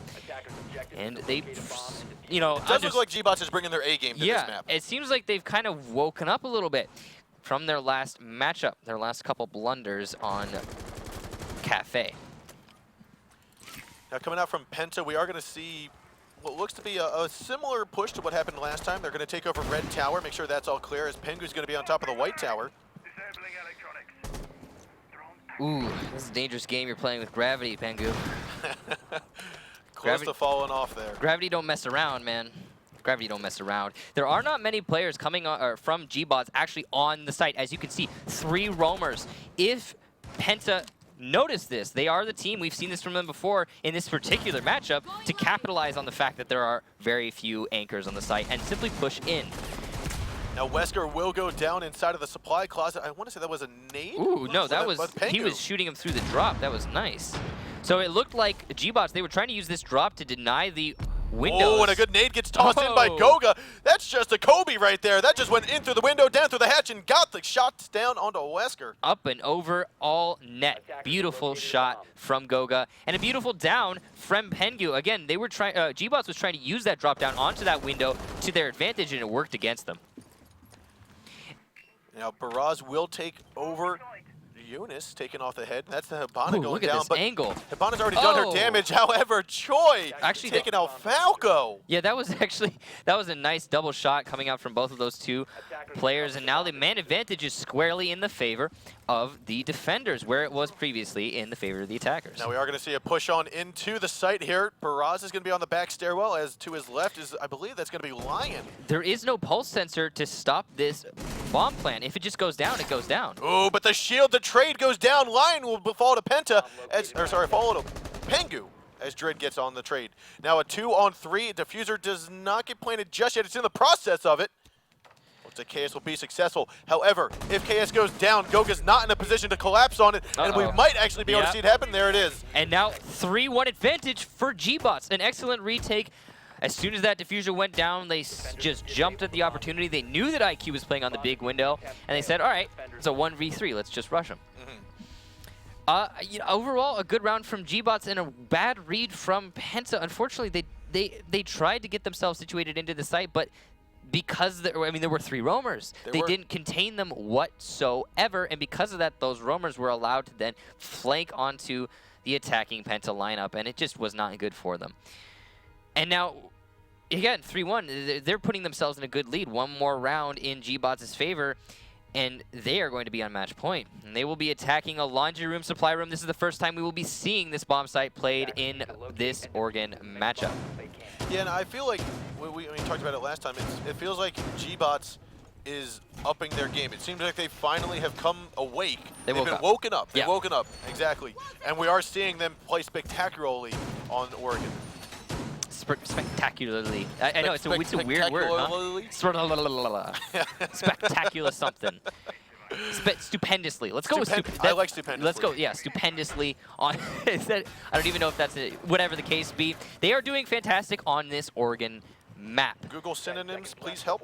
And they, it does look like gBots is bringing their A game to this map. It seems like they've kind of woken up a little bit from their last matchup, their last couple blunders on Kafe. Now, coming out from Penta, we are going to see what looks to be a similar push to what happened last time. They're going to take over red tower, make sure that's all clear, as Pengu's going to be on top of the white tower. Ooh, this is a dangerous game you're playing with Gravity, Pengu. Close to falling off there. Gravity don't mess around, man. Gravity don't mess around. There are not many players coming from gBots actually on the site. As you can see, 3 roamers. If Penta notice this, they are the team, we've seen this from them before in this particular matchup, to capitalize on the fact that there are very few anchors on the site and simply push in. Now Wesker will go down inside of the supply closet. I want to say that was a nade? Ooh, no, that was he was shooting him through the drop. That was nice. So it looked like gBots, they were trying to use this drop to deny the windows. Oh, and a good nade gets tossed in by Goga. That's just a Kobe right there. That just went in through the window, down through the hatch, and got the shots down onto Wesker. Up and over all net. Beautiful shot from Goga. And a beautiful down from Pengu. Again, they were trying, gBots was trying to use that drop down onto that window to their advantage, and it worked against them. Now Baraz will take over Eunice, taking off the head. That's the Hibana going look at down. This but angle. Hibana's already done her damage. However, Choi actually taking out Falco. Yeah, that was a nice double shot coming out from both of those two players. And now the man advantage is squarely in the favor of the defenders, where it was previously in the favor of the attackers. Now we are going to see a push on into the site here. Baraz is going to be on the back stairwell, as to his left is, I believe that's going to be Lion. There is no pulse sensor to stop this bomb plant. If it just goes down, it goes down. Oh, but the shield, the trade goes down. Lion will fall to Penta, fall to Pengu as Dread gets on the trade. Now a 2-on-3. Diffuser does not get planted just yet. It's in the process of it. Looks like KS will be successful. However, if KS goes down, Goga's not in a position to collapse on it, and we might actually be able to see it happen. There it is. And now 3-1 advantage for gBots. An excellent retake. As soon as that diffuser went down, they just jumped at the opportunity. They knew that IQ was playing on the big window, and they said, all right, it's a 1v3. Let's just rush him. Overall, a good round from gBots and a bad read from Penta. Unfortunately, they tried to get themselves situated into the site, but because there were 3 roamers, they didn't contain them whatsoever, and because of that, those roamers were allowed to then flank onto the attacking Penta lineup, and it just was not good for them. And now, again, 3-1, they're putting themselves in a good lead. One more round in gBots' favor, and they are going to be on match point. And they will be attacking a laundry room, supply room. This is the first time we will be seeing this bomb site played in this Oregon matchup. Yeah, and I feel like, we talked about it last time, it feels like gBots is upping their game. It seems like they finally have come awake. They've been woken up. They've woken up, exactly. And we are seeing them play spectacularly on Oregon. Spectacularly. I know, it's a weird word, huh? Spectacular something. Stupendously. Let's go with stupendously. I like stupendously. Let's go, stupendously on. I don't even know if that's it. Whatever the case be. They are doing fantastic on this Oregon map. Google synonyms, please help.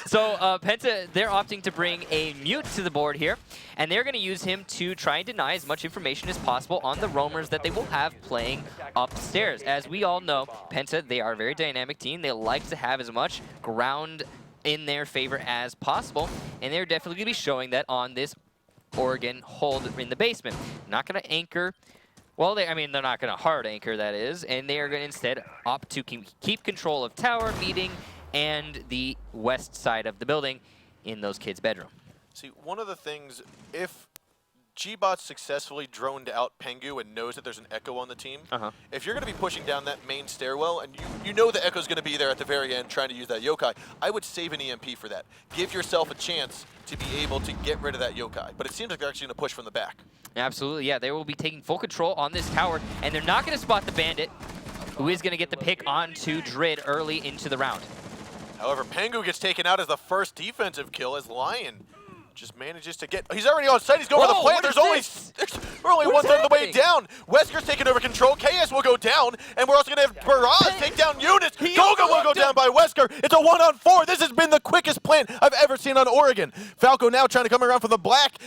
So Penta, they're opting to bring a mute to the board here, and they're going to use him to try and deny as much information as possible on the roamers that they will have playing upstairs. As we all know, Penta, they are a very dynamic team. They like to have as much ground in their favor as possible, and they're definitely going to be showing that on this Oregon hold in the basement. Not going to anchor. Well, they're not going to hard anchor, that is, and they are going to instead opt to keep control of tower, meeting, and the west side of the building in those kids' bedroom. See, one of the things, if gBots successfully droned out Pengu and knows that there's an Echo on the team, if you're going to be pushing down that main stairwell and you know the Echo's going to be there at the very end trying to use that yokai, I would save an EMP for that. Give yourself a chance to be able to get rid of that yokai. But it seems like they're actually going to push from the back. Absolutely, yeah. They will be taking full control on this tower, and they're not going to spot the bandit, who is going to get the pick onto Drid early into the round. However, Pengu gets taken out as the first defensive kill as Lion just manages to get... He's already on site. He's going for the plant. We're only one-third of the way down. Wesker's taking over control. KS will go down. And we're also going to have Barrage take down Eunice. Goga will go down by Wesker. It's a 1-on-4. This has been the quickest plant I've ever seen on Oregon. Falco now trying to come around from the back,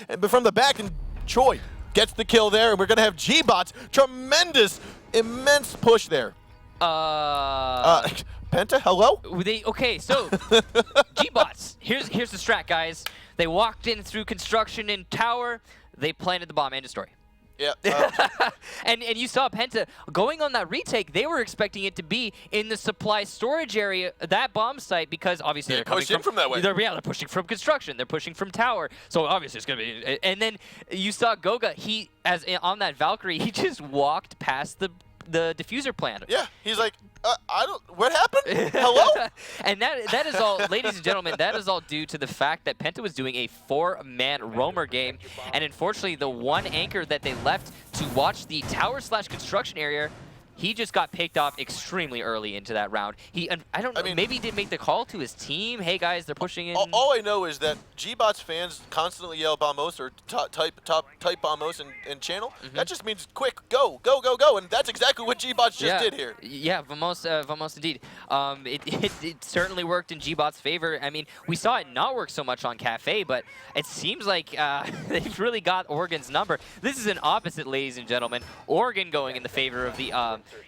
and Choi gets the kill there. And we're going to have gBots. Tremendous, immense push there. Penta, hello? Okay, so gBots. Here's the strat, guys. They walked in through construction in tower. They planted the bomb. End of story. Yeah. and you saw Penta going on that retake. They were expecting it to be in the supply storage area, that bomb site, because obviously they're coming from that way. They're pushing from construction. They're pushing from tower. So obviously it's gonna be. And then you saw Goga. On that Valkyrie, he just walked past the diffuser plant. Yeah. He's like, what happened? Hello? And that is all, ladies and gentlemen, that is all due to the fact that Penta was doing a 4-man roamer game, and unfortunately the one anchor that they left to watch the tower/construction area, he just got picked off extremely early into that round. I don't know, maybe he didn't make the call to his team. Hey guys, they're pushing in. All I know is that gBots fans constantly yell Bombos or type Bombos in channel. That just means quick, go, go, go, go, and that's exactly what gBots just did here. Yeah, Vamos indeed. It certainly worked in gBots' favor. I mean, we saw it not work so much on Kafe, but it seems like they've really got Oregon's number. This is an opposite, ladies and gentlemen. Oregon going in the favor of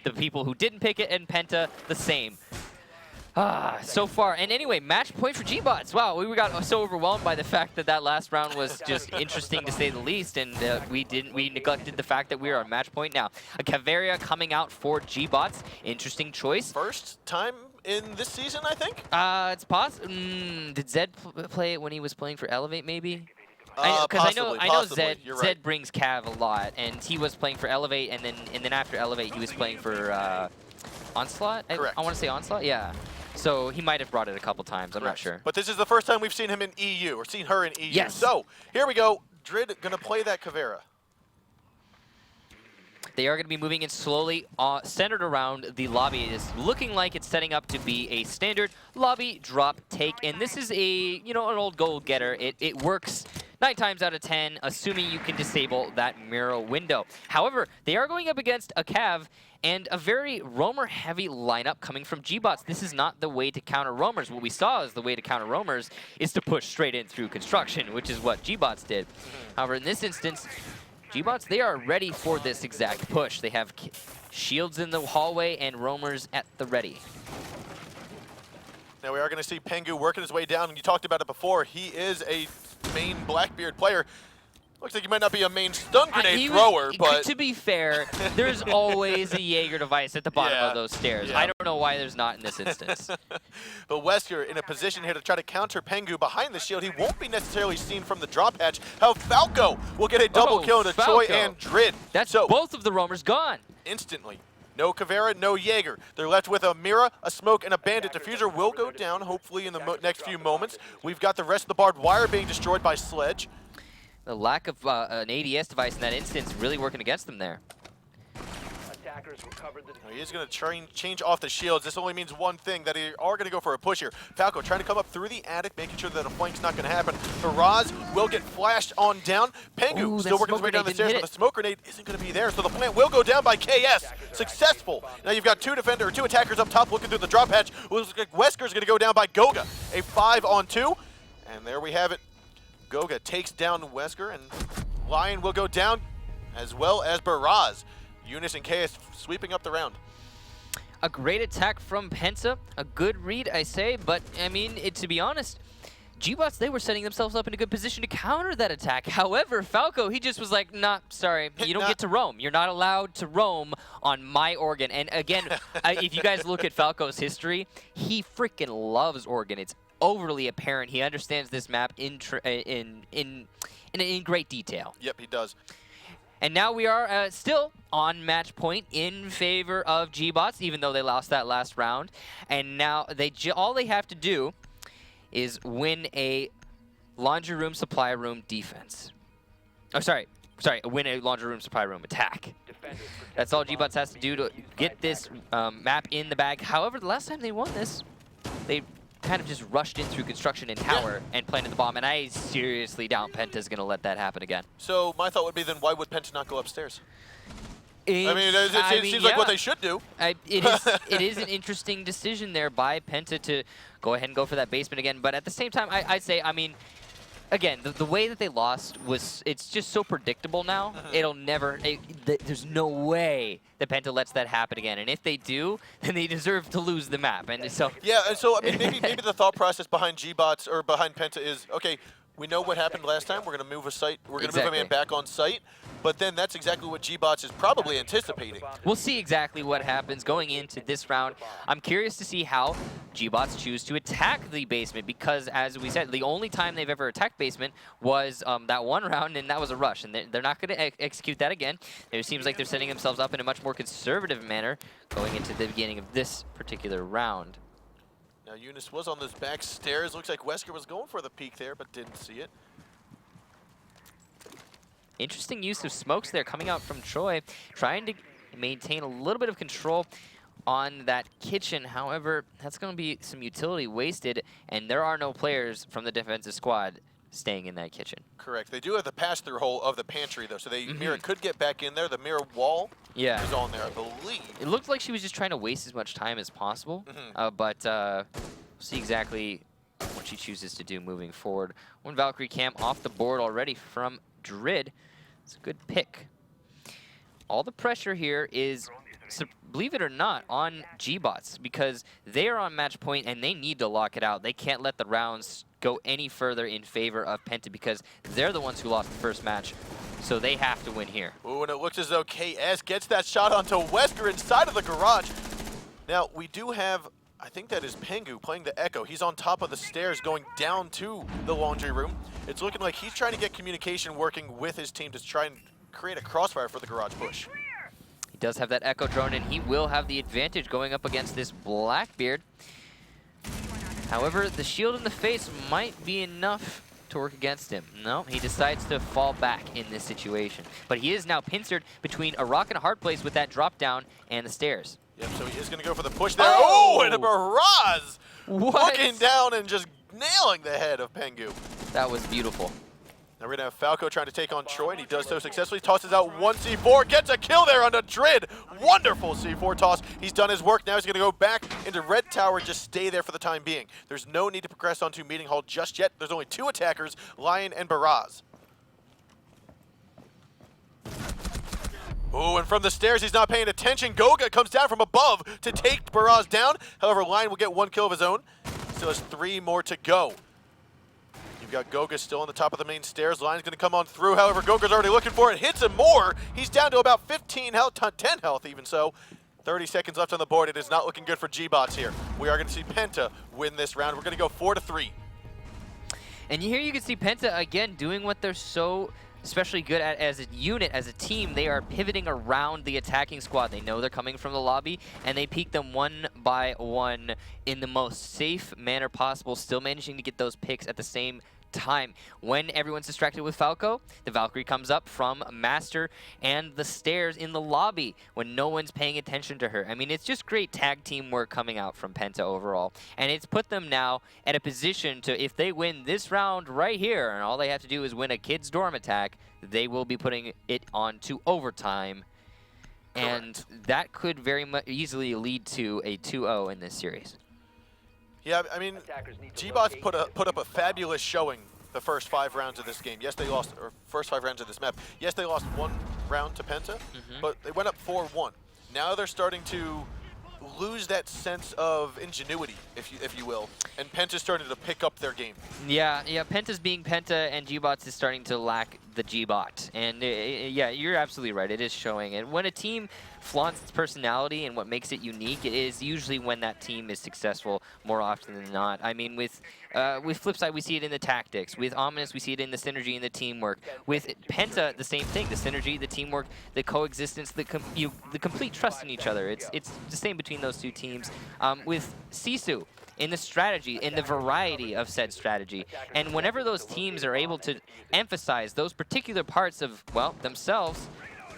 the people who didn't pick it, and Penta the same. So far. And anyway, match point for gBots. Wow, we got so overwhelmed by the fact that last round was just interesting to say the least, and we neglected the fact that we are on match point now. A Caveria coming out for gBots. Interesting choice. First time in this season, I think? It's possible. Did Zed play it when he was playing for Elevate, maybe? Because I know Zed brings Cav a lot, and he was playing for Elevate, and then after Elevate he was playing for Onslaught. Correct. I want to say Onslaught, yeah. So he might have brought it a couple times. I'm not sure. But this is the first time we've seen him in EU, or seen her in EU. Yes. So here we go. Drid gonna play that Caveira. They are going to be moving in slowly, centered around the lobby. It is looking like it's setting up to be a standard lobby drop take, and this is an old goal getter. It works 9 times out of 10, assuming you can disable that mirror window. However, they are going up against a Cav and a very roamer-heavy lineup coming from gBots. This is not the way to counter roamers. What we saw as the way to counter roamers is to push straight in through construction, which is what gBots did. However, in this instance, gBots, they are ready for this exact push. They have shields in the hallway and roamers at the ready. Now we are going to see Pengu working his way down, and you talked about it before. He is a main Blackbeard player. Looks like he might not be a main stun grenade thrower, but... To be fair, there's always a Jaeger device at the bottom of those stairs. I don't know why there's not in this instance. But Wesker in a position here to try to counter Pengu behind the shield. He won't be necessarily seen from the drop hatch. How Falco will get a double kill into Choi and Drid. That's both of the roamers gone. Instantly. No Caveira, no Jaeger. They're left with a Mira, a Smoke, and a Bandit. Diffuser will go down, hopefully, in the next few moments. We've got the rest of the barbed wire being destroyed by Sledge. The lack of an ADS device in that instance really working against them there. He is going to change off the shields. This only means one thing, that they are going to go for a push here. Falco trying to come up through the attic, making sure that a flank's not going to happen. Faraz will get flashed on down. Pengu still working his way down the stairs, but the smoke grenade isn't going to be there, so the plant will go down by KS. Successful. Now you've got two attackers up top looking through the drop hatch. Looks like Wesker's going to go down by Goga. A 5-on-2, and there we have it. Goga takes down Wesker, and Lion will go down, as well as Baraz. Eunice and KS sweeping up the round. a great attack from Penta, a good read, I say, but I mean, to be honest, gBots, they were setting themselves up in a good position to counter that attack. However, Falco, he just was like, nah, sorry, you don't get to roam. You're not allowed to roam on my Oregon. And again, if you guys look at Falco's history, he freaking loves Oregon. It's overly apparent. He understands this map in great detail. Yep, he does. And now we are still on match point in favor of gBots, even though they lost that last round. And now all they have to do is win a laundry room, supply room defense. Oh, sorry, win a laundry room, supply room attack. That's all gBots has to do to get this map in the bag. However, the last time they won this, they kind of just rushed in through construction and tower and planted the bomb, and I seriously doubt Penta's going to let that happen again. So my thought would be then why would Penta not go upstairs? I mean, it seems like what they should do. It is an interesting decision there by Penta to go ahead and go for that basement again. But at the same time, I'd say, I mean, again, the way that they lost it's just so predictable now. It'll never, there's no way that Penta lets that happen again. And if they do, then they deserve to lose the map. And so yeah, and so I mean, maybe the thought process behind gBots or behind Penta is, okay, we know what happened last time. We're going to move a site. We're going to move a man back on site. But then that's exactly what gBots is probably anticipating. We'll see exactly what happens going into this round. I'm curious to see how gBots choose to attack the basement because, as we said, the only time they've ever attacked basement was that one round, and that was a rush. And they're not going to execute that again. It seems like they're setting themselves up in a much more conservative manner going into the beginning of this particular round. Now, Eunice was on those back stairs. Looks like Wesker was going for the peek there, but didn't see it. Interesting use of smokes there coming out from Troy, trying to maintain a little bit of control on that kitchen. However, that's going to be some utility wasted, and there are no players from the defensive squad staying in that kitchen. Correct. They do have the pass-through hole of the pantry, though, so Mira could get back in there. The Mira wall is on there, I believe. It looked like she was just trying to waste as much time as possible, but we'll see exactly what she chooses to do moving forward. One Valkyrie camp off the board already from Drid. It's a good pick. All the pressure here is, believe it or not, on gBots because they are on match point and they need to lock it out. They can't let the rounds go any further in favor of Penta because they're the ones who lost the first match. So they have to win here. Ooh, and it looks as though KS gets that shot onto Wesker inside of the garage. Now, we do have, I think that is Pengu playing the Echo. He's on top of the stairs going down to the laundry room. It's looking like he's trying to get communication working with his team to try and create a crossfire for the garage push. He does have that Echo drone, and he will have the advantage going up against this Blackbeard. However, the shield in the face might be enough to work against him. No, he decides to fall back in this situation. But he is now pincered between a rock and a hard place with that drop down and the stairs. Yep, so he is going to go for the push there. Oh, and a barrage! Looking down and just nailing the head of Pengu. That was beautiful. Now we're going to have Falco trying to take on Troy, and he does so successfully. Tosses out one C4, gets a kill there on the Drid. Wonderful C4 toss. He's done his work. Now he's going to go back into Red Tower, just stay there for the time being. There's no need to progress onto Meeting Hall just yet. There's only two attackers, Lion and Baraz. Oh, and from the stairs, he's not paying attention. Goga comes down from above to take Baraz down. However, Lion will get one kill of his own. Still has 3 more to go. You've got Goga still on the top of the main stairs. Lion's going to come on through. However, Goga's already looking for it. Hits him more. He's down to about 15 health, 10 health even so. 30 seconds left on the board. It is not looking good for gBots here. We are going to see Penta win this round. We're going to go 4-3. And here you can see Penta again doing what they're so especially good at as a unit, as a team. They are pivoting around the attacking squad. They know they're coming from the lobby, and they peek them one by one in the most safe manner possible, still managing to get those picks at the same time. When everyone's distracted with Falco, the Valkyrie comes up from Master and the stairs in the lobby when no one's paying attention to her. I mean, it's just great tag team work coming out from Penta overall. And it's put them now at a position to, if they win this round right here, and all they have to do is win a kid's dorm attack, they will be putting it on to overtime. And that could very much easily lead to a 2-0 in this series. Yeah, I mean, gBots put up a fabulous showing the first 5 rounds of this game. Yes, they lost, or first 5 rounds of this map. Yes, they lost 1 round to Penta, but they went up 4-1. Now they're starting to lose that sense of ingenuity, if you will, and Penta's starting to pick up their game. Yeah, Penta's being Penta, and gBots is starting to lack the gBot. And yeah, you're absolutely right. It is showing. And when a team flaunts its personality and what makes it unique, it is usually when that team is successful more often than not. I mean, with Flipside, we see it in the tactics. With Ominous, we see it in the synergy and the teamwork. With Penta, the same thing. The synergy, the teamwork, the coexistence, the complete trust in each other. It's the same between those two teams. With Sisu, in the strategy, in the variety of said strategy. And whenever those teams are able to emphasize those particular parts of, well, themselves,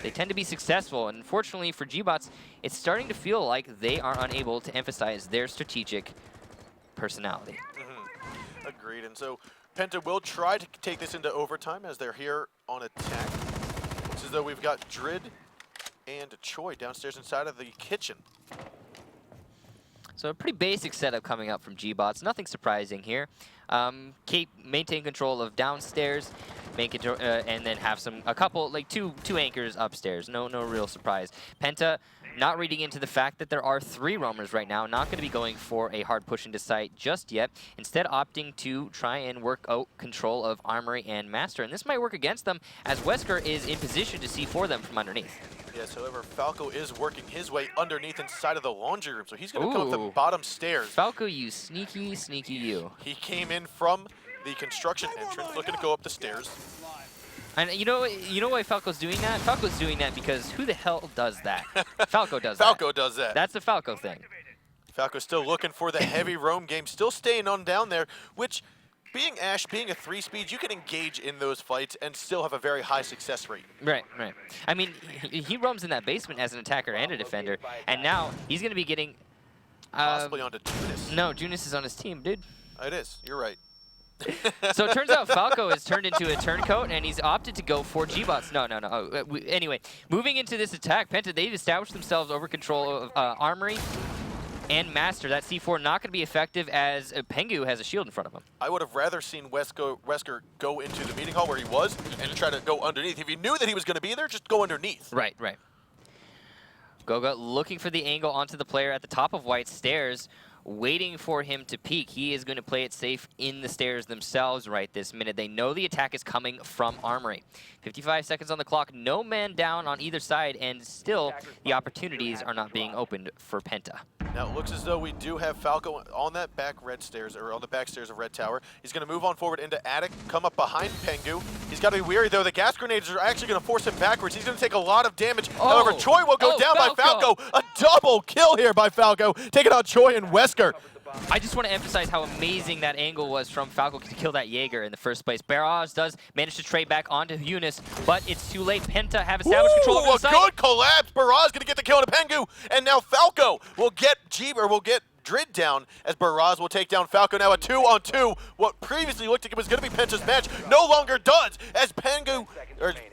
they tend to be successful. And unfortunately for gBots, it's starting to feel like they are unable to emphasize their strategic personality. Agreed. And so Penta will try to take this into overtime as they're here on attack. It's as though we've got Drid and Choi downstairs inside of the kitchen. So a pretty basic setup coming up from gBots. Nothing surprising here. Maintain control of downstairs, and then have a couple, like two anchors upstairs. No real surprise. Penta not reading into the fact that there are 3 roamers right now, not going to be going for a hard push into site just yet. Instead, opting to try and work out control of Armory and Master. And this might work against them, as Wesker is in position to see for them from underneath. Yes, however, Falco is working his way underneath inside of the laundry room, so he's going to come up the bottom stairs. Falco, you sneaky you. He came in from the construction entrance, looking to go up the stairs. And you know why Falco's doing that? Falco's doing that because who the hell does that? Falco does that. Falco does that. That's the Falco thing. Falco's still looking for the heavy roam game, still staying on down there, which, being Ash, being a 3-speed, you can engage in those fights and still have a very high success rate. Right. I mean, he roams in that basement as an attacker and a defender, and now he's going to be getting... possibly onto Junis. No, Junis is on his team, dude. It is. You're right. So it turns out Falco has turned into a turncoat, and he's opted to go for gBots. No. Anyway, moving into this attack, Penta, they've established themselves over control of Armory and Master. That C4 not going to be effective as Pengu has a shield in front of him. I would have rather seen Wesker go into the meeting hall where he was and try to go underneath. If he knew that he was going to be there, just go underneath. Right. Goga looking for the angle onto the player at the top of White stairs, waiting for him to peek. He is going to play it safe in the stairs themselves right this minute. They know the attack is coming from Armory. 55 seconds on the clock, no man down on either side, and still the opportunities are not being opened for Penta. Now it looks as though we do have Falco on that back red stairs, or on the back stairs of Red Tower. He's going to move on forward into Attic, come up behind Pengu. He's got to be wary though. The gas grenades are actually going to force him backwards. He's going to take a lot of damage. However, Choi will go down by Falco. A double kill here by Falco, taking out Choi and Wesker. I just want to emphasize how amazing that angle was from Falco to kill that Jaeger in the first place. Barrage does manage to trade back onto Eunice, but it's too late. Penta have established control of the site. A good collapse. Barrage going to get the kill on Pengu, and now Falco will get Drid down as Barrage will take down Falco. Now a 2-on-2. What previously looked like it was going to be Penta's match no longer does, as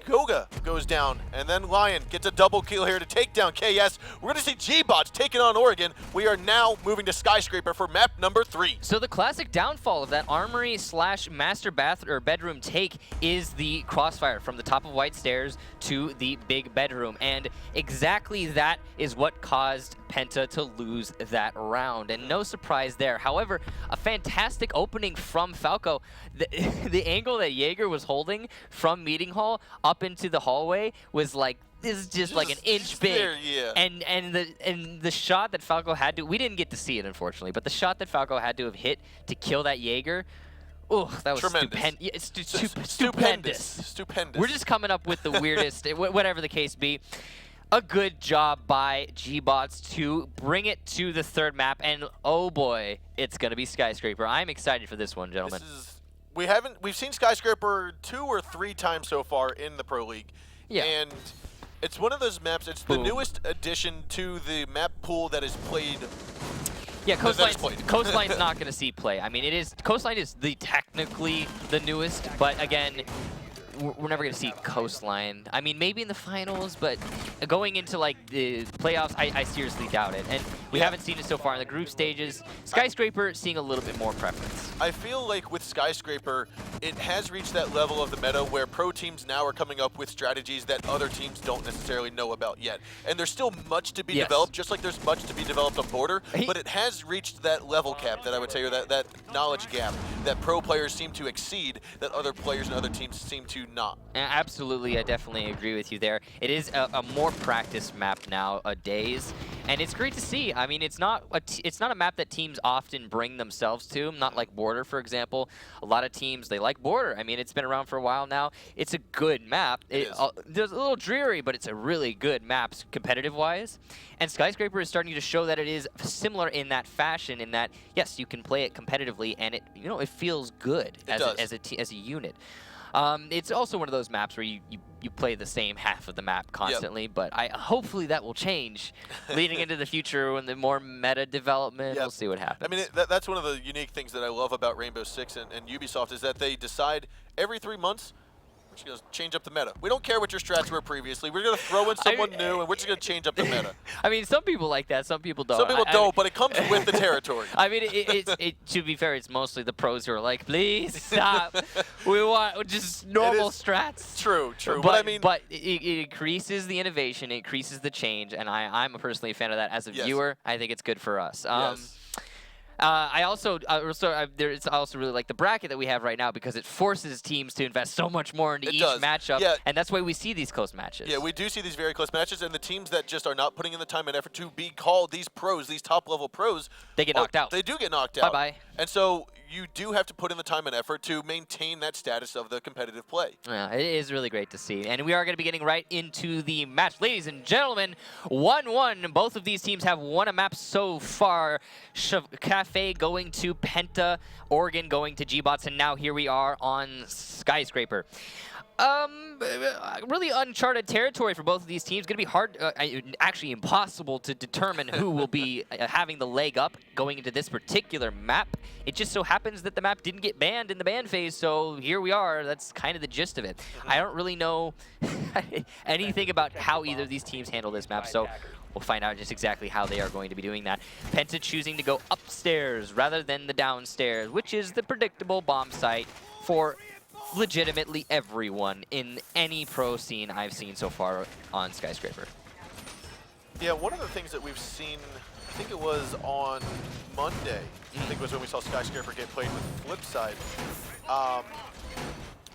Goga goes down, and then Lion gets a double kill here to take down KS. We're going to see gBots taking on Oregon. We are now moving to Skyscraper for map number 3. So the classic downfall of that Armory / master bedroom take is the crossfire from the top of White Stairs to the big bedroom, and exactly that is what caused Penta to lose that round, and no surprise there. However, a fantastic opening from Falco. The angle that Jaeger was holding from Meeting Hall up into the hallway was like, this is just like an inch big. There, yeah. And the shot that Falco had to, we didn't get to see it unfortunately, but the shot that Falco had to have hit to kill that Jaeger, oh, that was stupendous. Yeah, stupendous. We're just coming up with the weirdest, whatever the case be. A good job by gBots to bring it to the third map, and oh boy, it's gonna be Skyscraper. I'm excited for this one, gentlemen. We've seen Skyscraper 2 or 3 times so far in the Pro League. Yeah. And it's one of those maps, it's the newest addition to the map pool that is played. Yeah, Coastline's not gonna see play. I mean, Coastline is technically the newest, but again, we're never going to see Coastline. I mean, maybe in the finals, but going into like the playoffs, I seriously doubt it. And we haven't seen it so far in the group stages. Skyscraper seeing a little bit more preference. I feel like with Skyscraper, it has reached that level of the meta where pro teams now are coming up with strategies that other teams don't necessarily know about yet. And there's still much to be developed, just like there's much to be developed on Border, but it has reached that level cap that I would say, or that knowledge gap that pro players seem to exceed that other players and other teams seem to not. Absolutely, I definitely agree with you there. It is a more practiced map nowadays, and it's great to see. I mean, it's not a map that teams often bring themselves to, not like Border, for example. A lot of teams, they like Border. I mean, it's been around for a while now. It's a good map. It's a little dreary, but it's a really good map competitive-wise. And Skyscraper is starting to show that it is similar in that fashion, in that, yes, you can play it competitively, and it feels good as a unit. It's also one of those maps where you play the same half of the map constantly, but hopefully that will change leading into the future when the more meta development. We'll see what happens. I mean, that's one of the unique things that I love about Rainbow Six and Ubisoft is that they decide every 3 months, we're just going to change up the meta. We don't care what your strats were previously. We're going to throw in someone new, and we're just going to change up the meta. I mean, some people like that. Some people don't. Some people don't, but it comes with the territory. I mean, to be fair, it's mostly the pros who are like, please stop. We want just normal strats. True. But I mean, it increases the innovation, it increases the change, and I'm personally a fan of that. As a viewer, I think it's good for us. I also really like the bracket that we have right now because it forces teams to invest so much more into each matchup, and that's why we see these close matches. Yeah, we do see these very close matches, and the teams that just are not putting in the time and effort to be called these pros, these top-level pros, they get knocked out. They do get knocked out. Bye-bye. And so you do have to put in the time and effort to maintain that status of the competitive play. Yeah, it is really great to see. And we are going to be getting right into the match. Ladies and gentlemen, 1-1. Both of these teams have won a map so far. Kafe going to Penta, Oregon going to gBots, and now here we are on Skyscraper. Really uncharted territory for both of these teams. Going to be hard, actually impossible to determine who will be having the leg up going into this particular map. It just so happens that the map didn't get banned in the ban phase, so here we are. That's kind of the gist of it. I don't really know anything about how either of these teams handle this map, so we'll find out just exactly how they are going to be doing that. Penta choosing to go upstairs rather than the downstairs, which is the predictable bomb site for legitimately everyone in any pro scene I've seen so far on Skyscraper. Yeah, one of the things that we've seen, I think it was on Monday, I think it was when we saw Skyscraper get played with Flipside.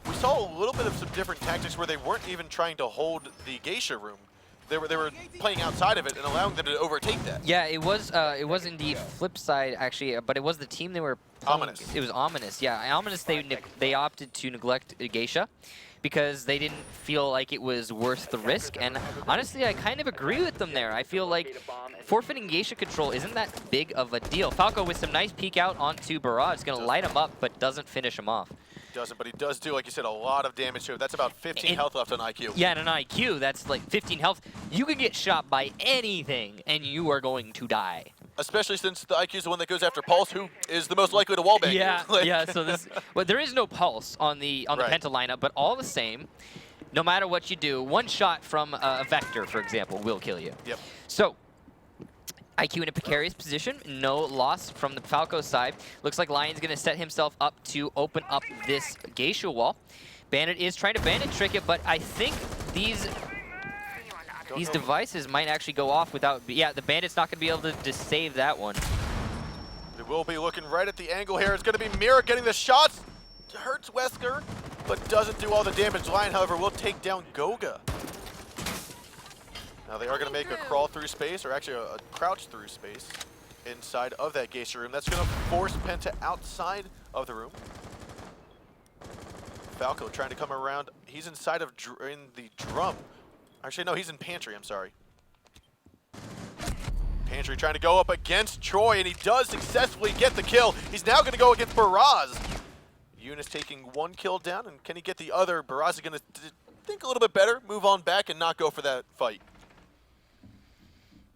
We saw a little bit of some different tactics where they weren't even trying to hold the Geisha room. They were playing outside of it and allowing them to overtake that. Yeah, it was indeed Flipside actually, but it was the team they were playing. Ominous. It was Ominous. Yeah, Ominous. They opted to neglect Geisha because they didn't feel like it was worth the risk. And honestly, I kind of agree with them there. I feel like forfeiting Geisha control isn't that big of a deal. Falco with some nice peek out onto Barrage. It's going to light him up, but doesn't finish him off. Doesn't, but he does do, like you said, a lot of damage to him. That's about 15 health left on IQ. Yeah, and on IQ, that's like 15 health. You could get shot by anything, and you are going to die. Especially since the IQ is the one that goes after Pulse, who is the most likely to wallbang you. Yeah. So this, well, there is no Pulse on the Penta lineup, but all the same, no matter what you do, one shot from a Vector, for example, will kill you. Yep. So IQ in a precarious position, no loss from the Falco side. Looks like Lion's going to set himself up to open up this Geisha wall. Bandit is trying to Bandit trick it, but I think these devices might actually go off without... Yeah, the Bandit's not going to be able to save that one. We will be looking right at the angle here. It's going to be Mira getting the shots. Hurts Wesker, but doesn't do all the damage. Lion, however, will take down Goga. Now they are going to make a crawl through space, or actually a crouch through space inside of that Geisha room. That's going to force Penta outside of the room. Falco trying to come around. He's inside of in the drum. Actually, no, he's in Pantry. I'm sorry. Pantry trying to go up against Troy, and he does successfully get the kill. He's now going to go against Baraz. Eunice taking one kill down, and can he get the other? Baraz is going to think a little bit better, move on back, and not go for that fight.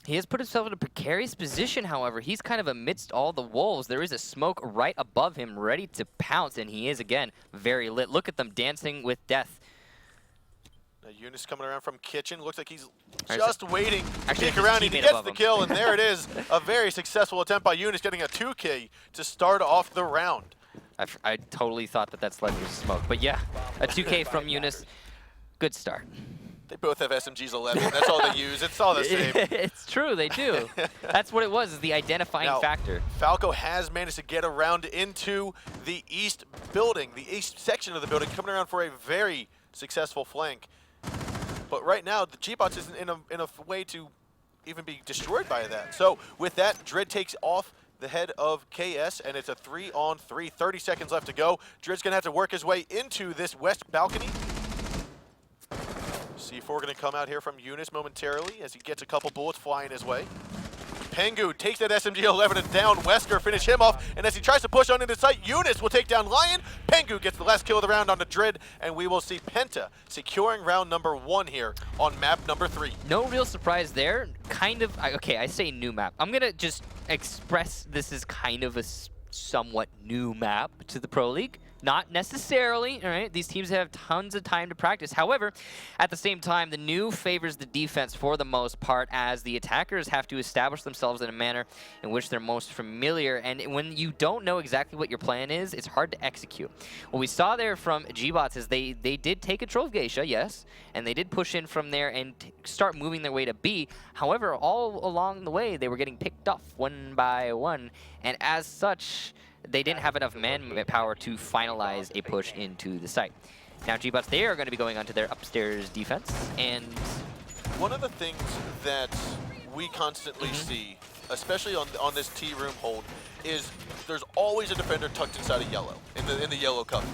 He has put himself in a precarious position, however. He's kind of amidst all the wolves. There is a smoke right above him, ready to pounce, and he is, again, very lit. Look at them dancing with death. Now Eunice coming around from kitchen. Looks like he's just waiting to peek around. He gets the kill, and there it is. A very successful attempt by Eunice, getting a 2K to start off the round. I totally thought that Sledge was smoke. But yeah, a 2K from Eunice. Good start. They both have SMGs 11. That's all they use. It's all the same. It's true, they do. That's what it was, is the identifying factor. Falco has managed to get around into the east building, the east section of the building, coming around for a very successful flank. But right now, the gBots isn't in a way to even be destroyed by that. So with that, Dread takes off the head of KS, and it's a 3-on-3. 30 seconds left to go. Dread's going to have to work his way into this west balcony. C4 going to come out here from Eunice momentarily as he gets a couple bullets flying his way. Pengu takes that SMG-11 and down. Wesker finish him off, and as he tries to push on into sight, Eunice will take down Lion. Pengu gets the last kill of the round on the Dread, and we will see Penta securing round number 1 here on map number 3. No real surprise there. Kind of, okay, I say new map. I'm going to just express this is kind of a somewhat new map to the Pro League. Not necessarily, all right? These teams have tons of time to practice. However, at the same time, the new favors the defense for the most part, as the attackers have to establish themselves in a manner in which they're most familiar. And when you don't know exactly what your plan is, it's hard to execute. What we saw there from gBots is they did take control of Geisha, yes, and they did push in from there and start moving their way to B. However, all along the way, they were getting picked off one by one, and as such, they didn't have enough manpower to finalize a push into the site. Now gBots, they are going to be going onto their upstairs defense, and one of the things that we constantly see, especially on this T room hold, is there's always a defender tucked inside a yellow in the yellow cubby.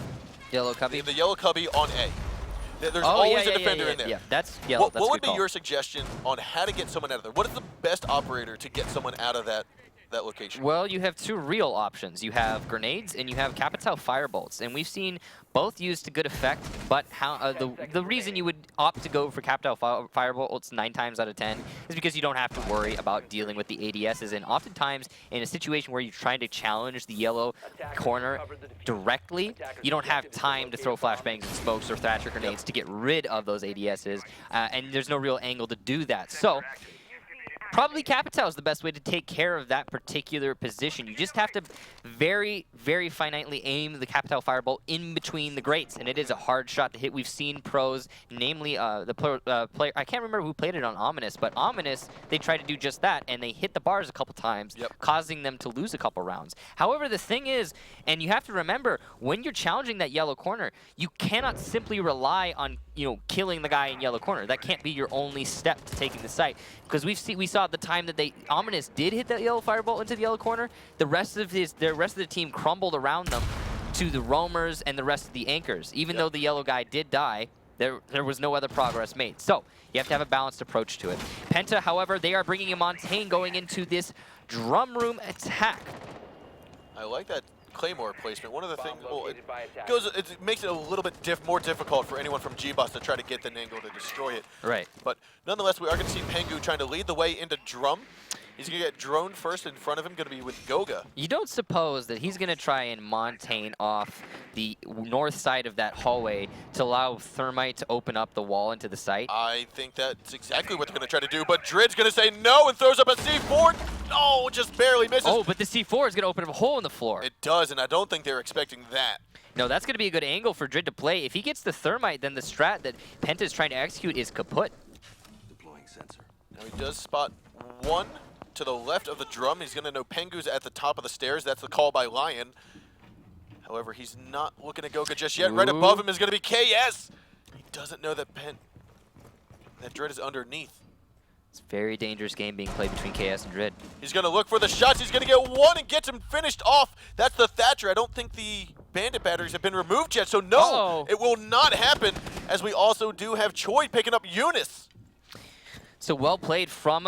Yellow cubby. In the yellow cubby on A. There's always a defender in there. Yeah, that's yellow. What would be your suggestion on how to get someone out of there? What is the best operator to get someone out of that location? Well, you have two real options. You have grenades and you have Capitão firebolts, and we've seen both used to good effect. But how the reason you would opt to go for Capitão firebolts 9 times out of 10 is because you don't have to worry about dealing with the ADSs, and oftentimes in a situation where you're trying to challenge the yellow corner directly, you don't have time to throw flashbangs and smokes or Thatcher grenades to get rid of those ADSs, and there's no real angle to do that. So probably Capitão is the best way to take care of that particular position. You just have to very, very finitely aim the Capitão firebolt in between the grates, and it is a hard shot to hit. We've seen pros, namely the player, I can't remember who played it on Ominous, but Ominous, they tried to do just that, and they hit the bars a couple times, causing them to lose a couple rounds. However, the thing is, and you have to remember, when you're challenging that yellow corner, you cannot simply rely on killing the guy in yellow corner. That can't be your only step to taking the site, because we saw at the time that Ominous did hit that yellow firebolt into the yellow corner, the rest of the team crumbled around them to the roamers and the rest of the anchors. Even though the yellow guy did die, there was no other progress made. So you have to have a balanced approach to it. Penta, however, they are bringing in Montaigne going into this drum room attack. I like that Claymore placement. One of the things, well, it makes it a little bit more difficult for anyone from gBots to try to get the angle to destroy it. Right. But nonetheless, we are going to see Pengu trying to lead the way into drum. He's going to get drone first. In front of him going to be with Goga. You don't suppose that he's going to try and Montaigne off the north side of that hallway to allow Thermite to open up the wall into the site? I think that's exactly what they're going to try to do, but Drid's going to say no and throws up a C4. Oh, just barely misses. Oh, but the C4 is going to open up a hole in the floor. It does, and I don't think they're expecting that. No, that's going to be a good angle for Drid to play. If he gets the Thermite, then the strat that Penta is trying to execute is kaput. Deploying sensor. Now he does spot one to the left of the drum. He's going to know Pengu's at the top of the stairs. That's the call by Lion. However, he's not looking at Goga just yet. Ooh. Right above him is going to be KS. He doesn't know that Drid is underneath. It's a very dangerous game being played between KS and Drid. He's going to look for the shots. He's going to get one and gets him finished off. That's the Thatcher. I don't think the bandit batteries have been removed yet, so no, it will not happen, as we also do have Choi picking up Eunice. So well played from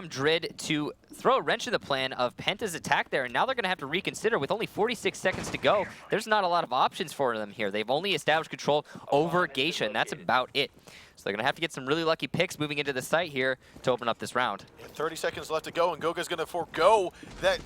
Drid to throw a wrench in the plan of Penta's attack there, and now they're going to have to reconsider with only 46 seconds to go. There's not a lot of options for them here. They've only established control over Geisha, and that's about it. So they're going to have to get some really lucky picks moving into the site here to open up this round. 30 seconds left to go, and Goga's going to forego that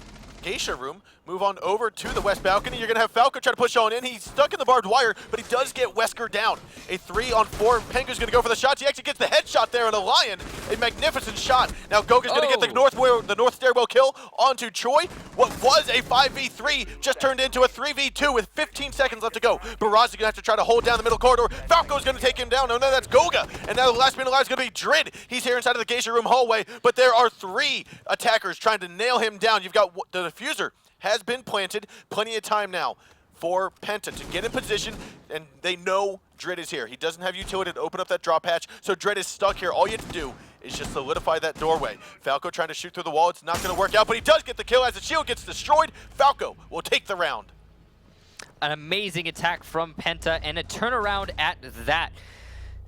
Geisha room, move on over to the west balcony. You're going to have Falco try to push on in. He's stuck in the barbed wire, but he does get Wesker down. A 3-on-4. Pengu's going to go for the shots. He actually gets the headshot there on a Lion. A magnificent shot. Now Goga's going to get the north stairwell kill onto Choi. What was a 5v3 just turned into a 3v2 with 15 seconds left to go. Baraz is going to have to try to hold down the middle corridor. Falco's going to take him down. No, that's Goga. And now the last man alive is going to be Drid. He's here inside of the Geisha room hallway, but there are 3 attackers trying to nail him down. You've got the diffuser has been planted. Plenty of time now for Penta to get in position, and they know Drid is here. He doesn't have utility to open up that drop hatch, so Drid is stuck here. All you have to do is just solidify that doorway. Falco trying to shoot through the wall. It's not going to work out, but he does get the kill as the shield gets destroyed. Falco will take the round. An amazing attack from Penta and a turnaround at that.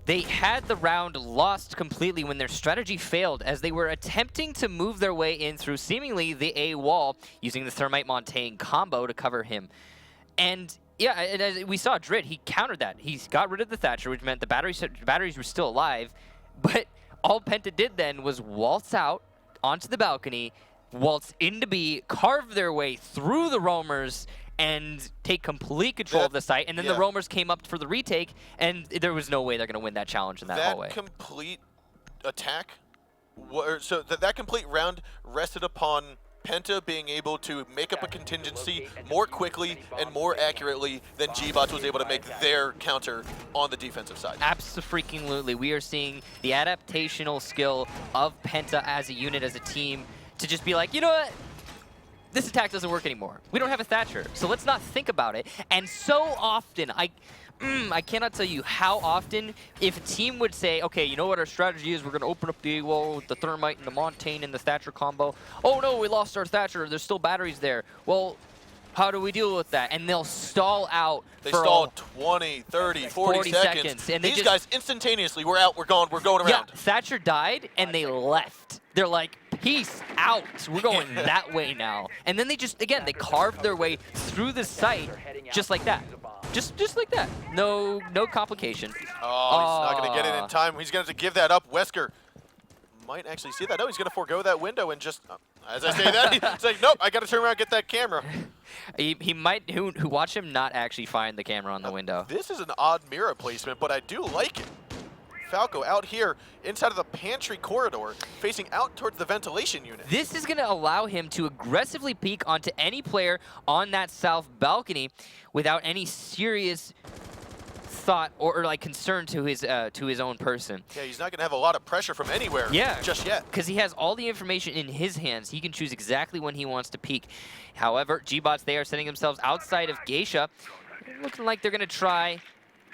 They had the round lost completely when their strategy failed as they were attempting to move their way in through seemingly the A wall using the Thermite Montaigne combo to cover him. And yeah, and as we saw Drid, he countered that. He got rid of the Thatcher, which meant the batteries were still alive, but all Penta did then was waltz out onto the balcony, waltz into B, carve their way through the roamers, and take complete control of the site, and then the roamers came up for the retake, and there was no way they're going to win that challenge in that hallway. That complete attack, so that complete round rested upon Penta being able to make up a contingency more quickly and more accurately than gBots was able to make their counter on the defensive side. Absolutely. We are seeing the adaptational skill of Penta as a unit, as a team, to just be like, you know what? This attack doesn't work anymore. We don't have a Thatcher, so let's not think about it. And so often, I cannot tell you how often, if a team would say, okay, you know what our strategy is, we're going to open up the wall with the Thermite and the Montaigne and the Thatcher combo. Oh no, we lost our Thatcher, there's still batteries there. Well, how do we deal with that? And they'll stall out. They stall 20, 30, 40 seconds. And these guys instantaneously, we're out, we're gone, we're going around. Yeah, Thatcher died and they left. They're like, peace out, we're going that way now. And then they just, again, they carved their way through the site just like that. Just like that. No complication. Oh, he's not going to get it in time. He's going to give that up. Wesker might actually see that. No, he's going to forego that window and just, as I say that, he's like, nope, I got to turn around and get that camera. He might, who watch him not actually find the camera on the window. This is an odd mirror placement, but I do like it. Falco out here inside of the pantry corridor, facing out towards the ventilation unit. This is going to allow him to aggressively peek onto any player on that south balcony without any serious thought or like concern to his own person. Yeah, he's not going to have a lot of pressure from anywhere just yet. Because he has all the information in his hands. He can choose exactly when he wants to peek. However, gBots, they are setting themselves outside of Geisha. Looking like they're going to try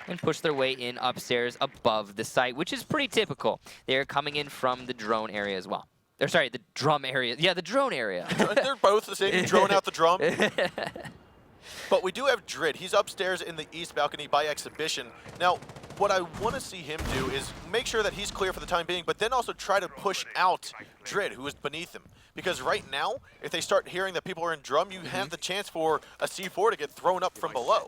and push their way in upstairs above the site, which is pretty typical. They're coming in from the drone area as well. Or sorry, the drum area. Yeah, the drone area. They're both the same. You drone out the drum. But we do have Drid. He's upstairs in the east balcony by exhibition. Now, what I want to see him do is make sure that he's clear for the time being, but then also try to push out Drid, who is beneath him. Because right now, if they start hearing that people are in drum, you have the chance for a C4 to get thrown up from below.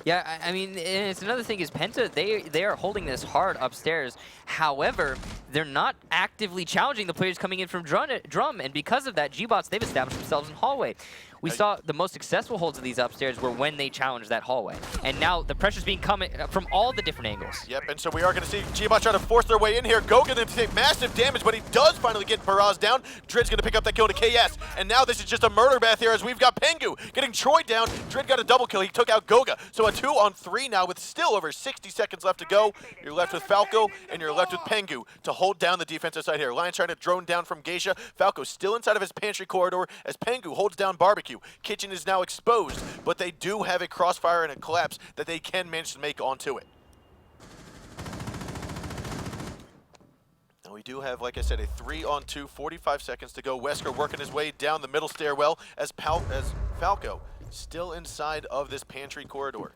Yeah, I mean, it's another thing is Penta, they are holding this hard upstairs. However, they're not actively challenging the players coming in from drum, and because of that, gBots, they've established themselves in hallway. We saw the most successful holds of these upstairs were when they challenged that hallway. And now the pressure's being coming from all the different angles. Yep, and so we are going to see gBots try to force their way in here. Goga to take massive damage, but he does finally get Baraz down. Drid's going to pick up that kill to KS. And now this is just a murder bath here as we've got Pengu getting Troy down. Drid got a double kill. He took out Goga. So a 2-on-3 now with still over 60 seconds left to go. You're left with Falco and you're left with Pengu to hold down the defensive side here. Lion's trying to drone down from Geisha. Falco still inside of his pantry corridor as Pengu holds down Barbecue. Kitchen is now exposed, but they do have a crossfire and a collapse that they can manage to make onto it. Now we do have, like I said, a 3-on-2, 45 seconds to go. Wesker working his way down the middle stairwell as Falco still inside of this pantry corridor.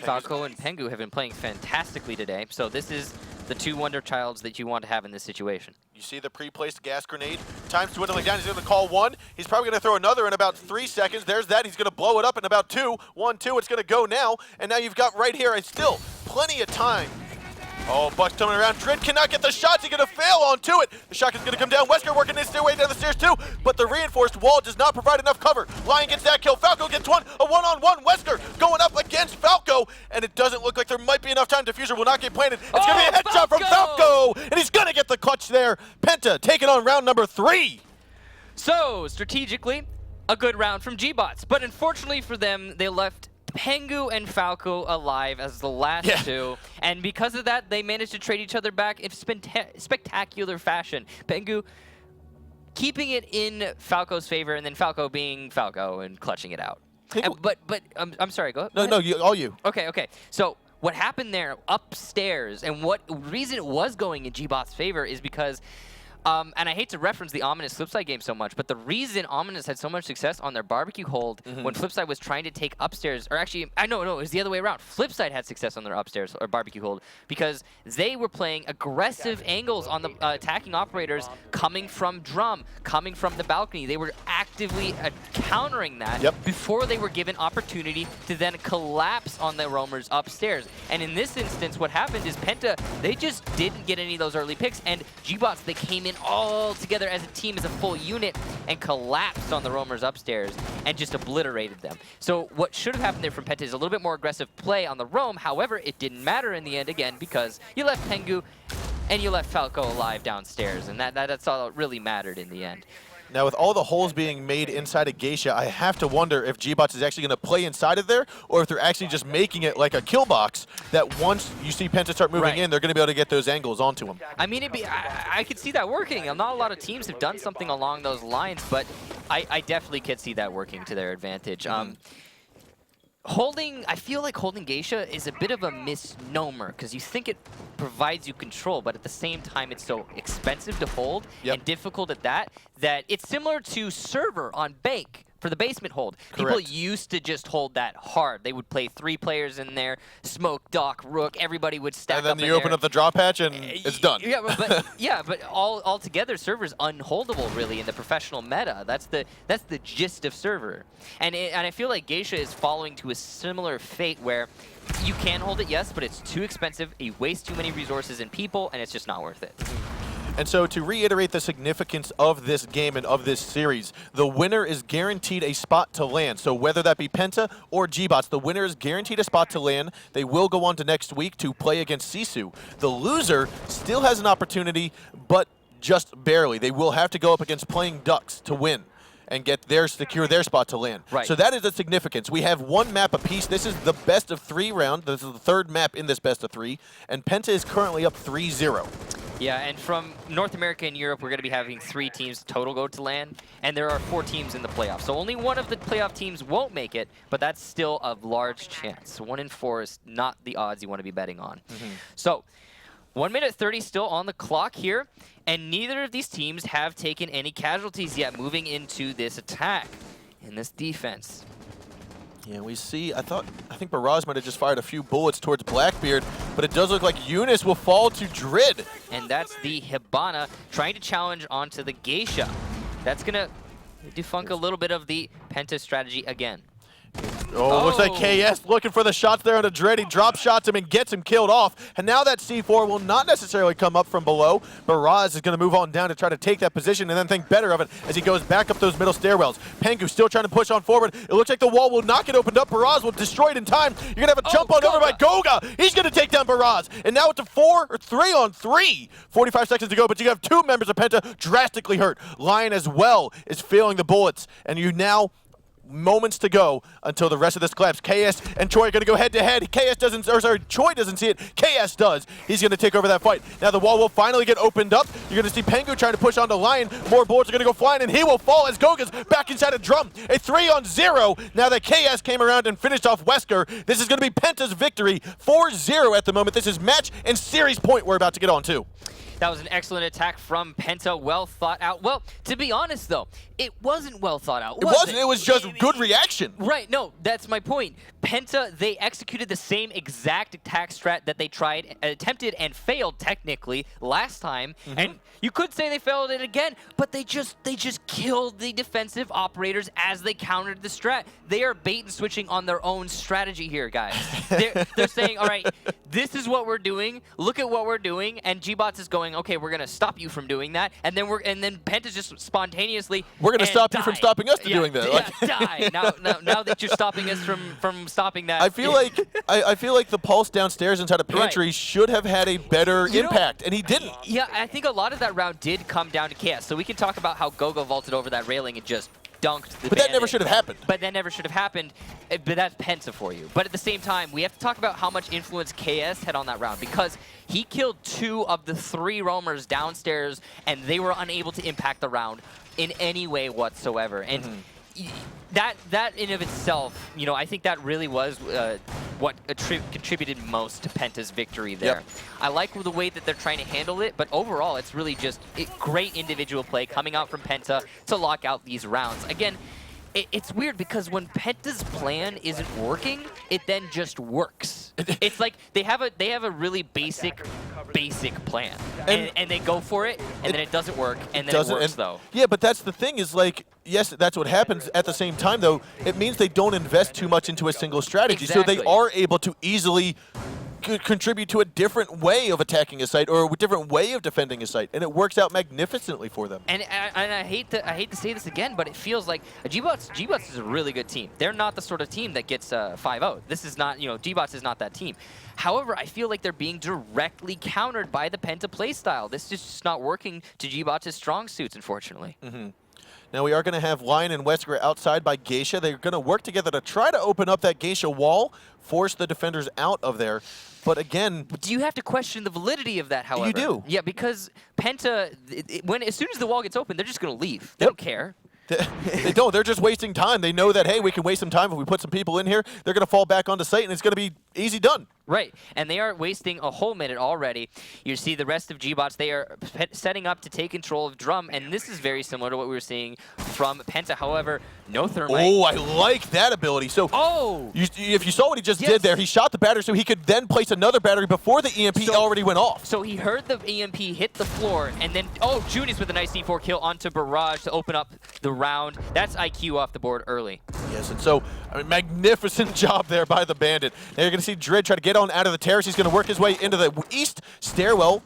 Falco and Pengu have been playing fantastically today, so this is the two wonder childs that you want to have in this situation. You see the pre-placed gas grenade. Time's dwindling down. He's going to call one. He's probably going to throw another in about 3 seconds. There's that. He's going to blow it up in about 2. 1, 2. It's going to go now. And now you've got right here, still plenty of time Oh, Buck's coming around. Drid cannot get the shots. He's going to fail onto it. The shotgun's going to come down. Wesker working his way down the stairs too, but the reinforced wall does not provide enough cover. Lion gets that kill. Falco gets one. A one-on-one. Wesker going up against Falco, and it doesn't look like there might be enough time. Diffuser will not get planted. It's going to be a headshot from Falco, and he's going to get the clutch there. Penta taking on round number 3. So, strategically, a good round from gBots, but unfortunately for them, they left Pengu and Falco alive as the last two, and because of that, they managed to trade each other back in spectacular fashion. Pengu keeping it in Falco's favor, and then Falco being Falco and clutching it out. But I'm sorry, go ahead. No, all you. Okay. So what happened there upstairs, and what reason it was going in gBots' favor is because and I hate to reference the Ominous Flipside game so much, but the reason Ominous had so much success on their barbecue hold when Flipside was trying to take upstairs, or actually, no, it was the other way around. Flipside had success on their upstairs or barbecue hold because they were playing aggressive angles on the attacking operators coming from drum, coming from the balcony. They were actively countering that before they were given opportunity to then collapse on the roamers upstairs. And in this instance, what happened is Penta, they just didn't get any of those early picks, and gBots, they came in all together as a team, as a full unit, and collapsed on the roamers upstairs and just obliterated them. So what should have happened there from Penta is a little bit more aggressive play on the roam. However, it didn't matter in the end, again, because you left Pengu and you left Falco alive downstairs, and that's all that really mattered in the end. Now, with all the holes being made inside of Geisha, I have to wonder if gBots is actually going to play inside of there, or if they're actually just making it like a kill box that once you see Penta start moving in, they're going to be able to get those angles onto him. I mean, I could see that working. Not a lot of teams have done something along those lines, but I definitely could see that working to their advantage. I feel like holding Geisha is a bit of a misnomer, because you think it provides you control, but at the same time it's so expensive to hold and difficult at that it's similar to server on Bank for the basement hold. People used to just hold that hard. They would play 3 players in there, Smoke, Doc, Rook, everybody would stack up in there. And then you open up the drop hatch and it's done. But all together, server's unholdable really in the professional meta. That's the gist of server. And I feel like Geisha is following to a similar fate where you can hold it, yes, but it's too expensive, you waste too many resources and people, and it's just not worth it. And so to reiterate the significance of this game and of this series, the winner is guaranteed a spot to land. So whether that be Penta or gBots, the winner is guaranteed a spot to land. They will go on to next week to play against Sisu. The loser still has an opportunity, but just barely. They will have to go up against Playing Ducks to win and secure their spot to land. So that is the significance. We have 1 map apiece. This is the best of 3 round. This is the 3rd map in this best of 3, and Penta is currently up 3-0. Yeah, and from North America and Europe, we're going to be having 3 teams total go to LAN, and there are 4 teams in the playoffs. So only one of the playoff teams won't make it, but that's still a large chance. 1 in 4 is not the odds you want to be betting on. So 1 minute 30 still on the clock here, and neither of these teams have taken any casualties yet moving into this attack, in this defense. Yeah, we see, I think Baraz might have just fired a few bullets towards Blackbeard, but it does look like Eunice will fall to Drid. And that's the Hibana trying to challenge onto the Geisha. That's going to defunk a little bit of the Penta strategy again. Looks like KS looking for the shots there on a Drid. He drop shots him and gets him killed off. And now that C4 will not necessarily come up from below. Baraz is going to move on down to try to take that position and then think better of it as he goes back up those middle stairwells. Pengu still trying to push on forward. It looks like the wall will not get opened up. Baraz will destroy it in time. You're going to have a jump on over by Goga. He's going to take down Baraz. And now it's a 3-on-3. 45 seconds to go, but you have 2 members of Penta drastically hurt. Lion as well is feeling the bullets. And you now moments to go until the rest of this collapse. KS and Choi are going to go head-to-head. Choi doesn't see it. KS does. He's going to take over that fight. Now the wall will finally get opened up. You're going to see Pengu trying to push onto Lion. More bullets are going to go flying, and he will fall as Goga's back inside a drum. A 3-on-0. Now that KS came around and finished off Wesker, this is going to be Penta's victory. 4-0 at the moment. This is match and series point we're about to get on to. That was an excellent attack from Penta, well thought out. Well, to be honest though, it wasn't well thought out, It wasn't. It was just good reaction. Right, no, that's my point. Penta, they executed the same exact attack strat that they attempted and failed technically last time, and you could say they failed it again, but they just killed the defensive operators as they countered the strat. They are bait and switching on their own strategy here, guys. They're saying, all right, this is what we're doing, look at what we're doing, and gBots is going, okay, we're gonna stop you from doing that, and then Penta's just spontaneously we're gonna stop you from stopping us from doing that. Die. Now that you're stopping us from stopping that. I feel like the pulse downstairs inside of pantry should have had a better impact, and he didn't. Yeah, I think a lot of that round did come down to chaos. So we can talk about how Gogo vaulted over that railing and just dunked the But that never should have happened. But that never should have happened. But that's Penta for you. But at the same time, we have to talk about how much influence KS had on that round, because he killed 2 of the 3 roamers downstairs, and they were unable to impact the round in any way whatsoever. And that in of itself, you know, I think that really was what contributed most to Penta's victory there. I like the way that they're trying to handle it, but overall, it's really just great individual play coming out from Penta to lock out these rounds. Again, it's weird because when Penta's plan isn't working, it then just works. It's like they have a really basic plan, and they go for it, and then it doesn't work, and then it works though. Yeah, but that's the thing is, like, yes, that's what happens. At the same time, though, it means they don't invest too much into a single strategy, so they are able to easily contribute to a different way of attacking a site or a different way of defending a site, and it works out magnificently for them. And I hate to say this again, but it feels like gBots is a really good team. They're not the sort of team that gets 5-0. This is not, you know, gBots is not that team. However, I feel like they're being directly countered by the Penta playstyle. This is just not working to gBots' strong suits, unfortunately. Now we are going to have Lion and Wesker outside by Geisha. They're going to work together to try to open up that Geisha wall, force the defenders out of there. But again, do you have to question the validity of that, however? You do. Yeah, because Penta, as soon as the wall gets open, they're just going to leave. They don't care. They don't. They're just wasting time. They know that, hey, we can waste some time if we put some people in here. They're going to fall back onto site, and it's going to be easy done. Right, and they are wasting a whole minute already. You see the rest of gBots, they are setting up to take control of Drum, and this is very similar to what we were seeing from Penta. However, no thermite. Oh, I like that ability. So if you saw what he just did there, he shot the battery so he could then place another battery before the EMP already went off. So he heard the EMP hit the floor, and then, Junis with a nice C4 kill onto Barrage to open up the round. That's IQ off the board early. Yes, and so, I mean, magnificent job there by the Bandit. Now you're going to see Drid try to get on out of the terrace. He's going to work his way into the east stairwell.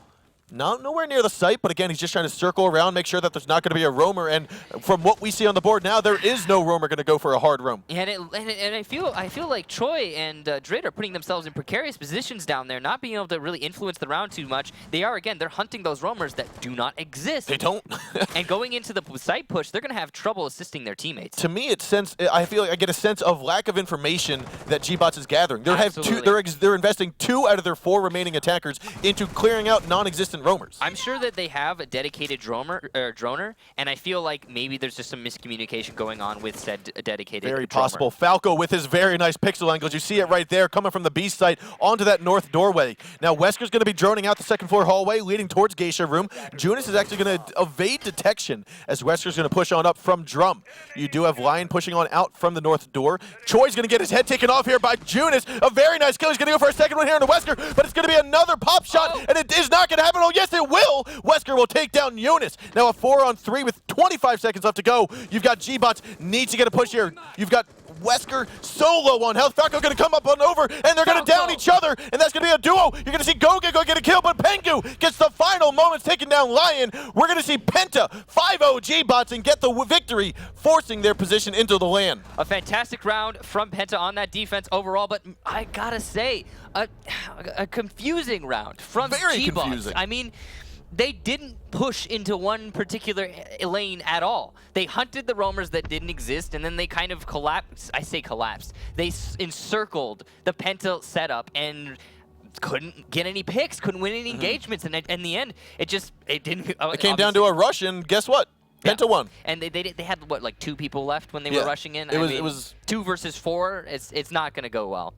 Nowhere near the site, but again, he's just trying to circle around, make sure that there's not going to be a roamer. And from what we see on the board now, there is no roamer going to go for a hard roam. And I feel like Choi and Drid are putting themselves in precarious positions down there, not being able to really influence the round too much. They're hunting those roamers that do not exist. They don't. And going into the site push, they're going to have trouble assisting their teammates. To me, I feel like I get a sense of lack of information that gBots is gathering. They're investing 2 out of their 4 remaining attackers into clearing out non-existent roamers. I'm sure that they have a dedicated droner, and I feel like maybe there's just some miscommunication going on with said dedicated Very droner. possible. Falco with his very nice pixel angles. You see it right there coming from the B site onto that north doorway. Now Wesker's going to be droning out the second floor hallway leading towards Geisha room. Junis is actually going to evade detection as Wesker's going to push on up from Drum. You do have Lion pushing on out from the north door. Choi's going to get his head taken off here by Junis. A very nice kill. He's going to go for a second one here into Wesker, but it's going to be another pop shot, and it is not going to happen. Oh, yes, it will. Wesker will take down Eunice. Now a 4-on-3 with 25 seconds left to go. You've got gBots needs to get a push here. You've got Wesker solo on health. Falco going to come up on over, and they're going to down each other, and that's going to be a duo. You're going to see Goga go get a kill, but Pengu gets the final moments taking down Lion. We're going to see Penta 5-0 gBots and get the victory, forcing their position into the LAN. A fantastic round from Penta on that defense overall, but I gotta say, a confusing round from Very gBots. confusing. I mean, they didn't push into one particular lane at all. They hunted the roamers that didn't exist, and then they kind of collapsed. I say collapsed. They encircled the Penta setup and couldn't get any picks, couldn't win any engagements, and in the end, it didn't. It came down to a rush, and guess what? Penta won. And they had, what, like 2 people left when they were rushing in? It was 2 versus 4. It's not going to go well.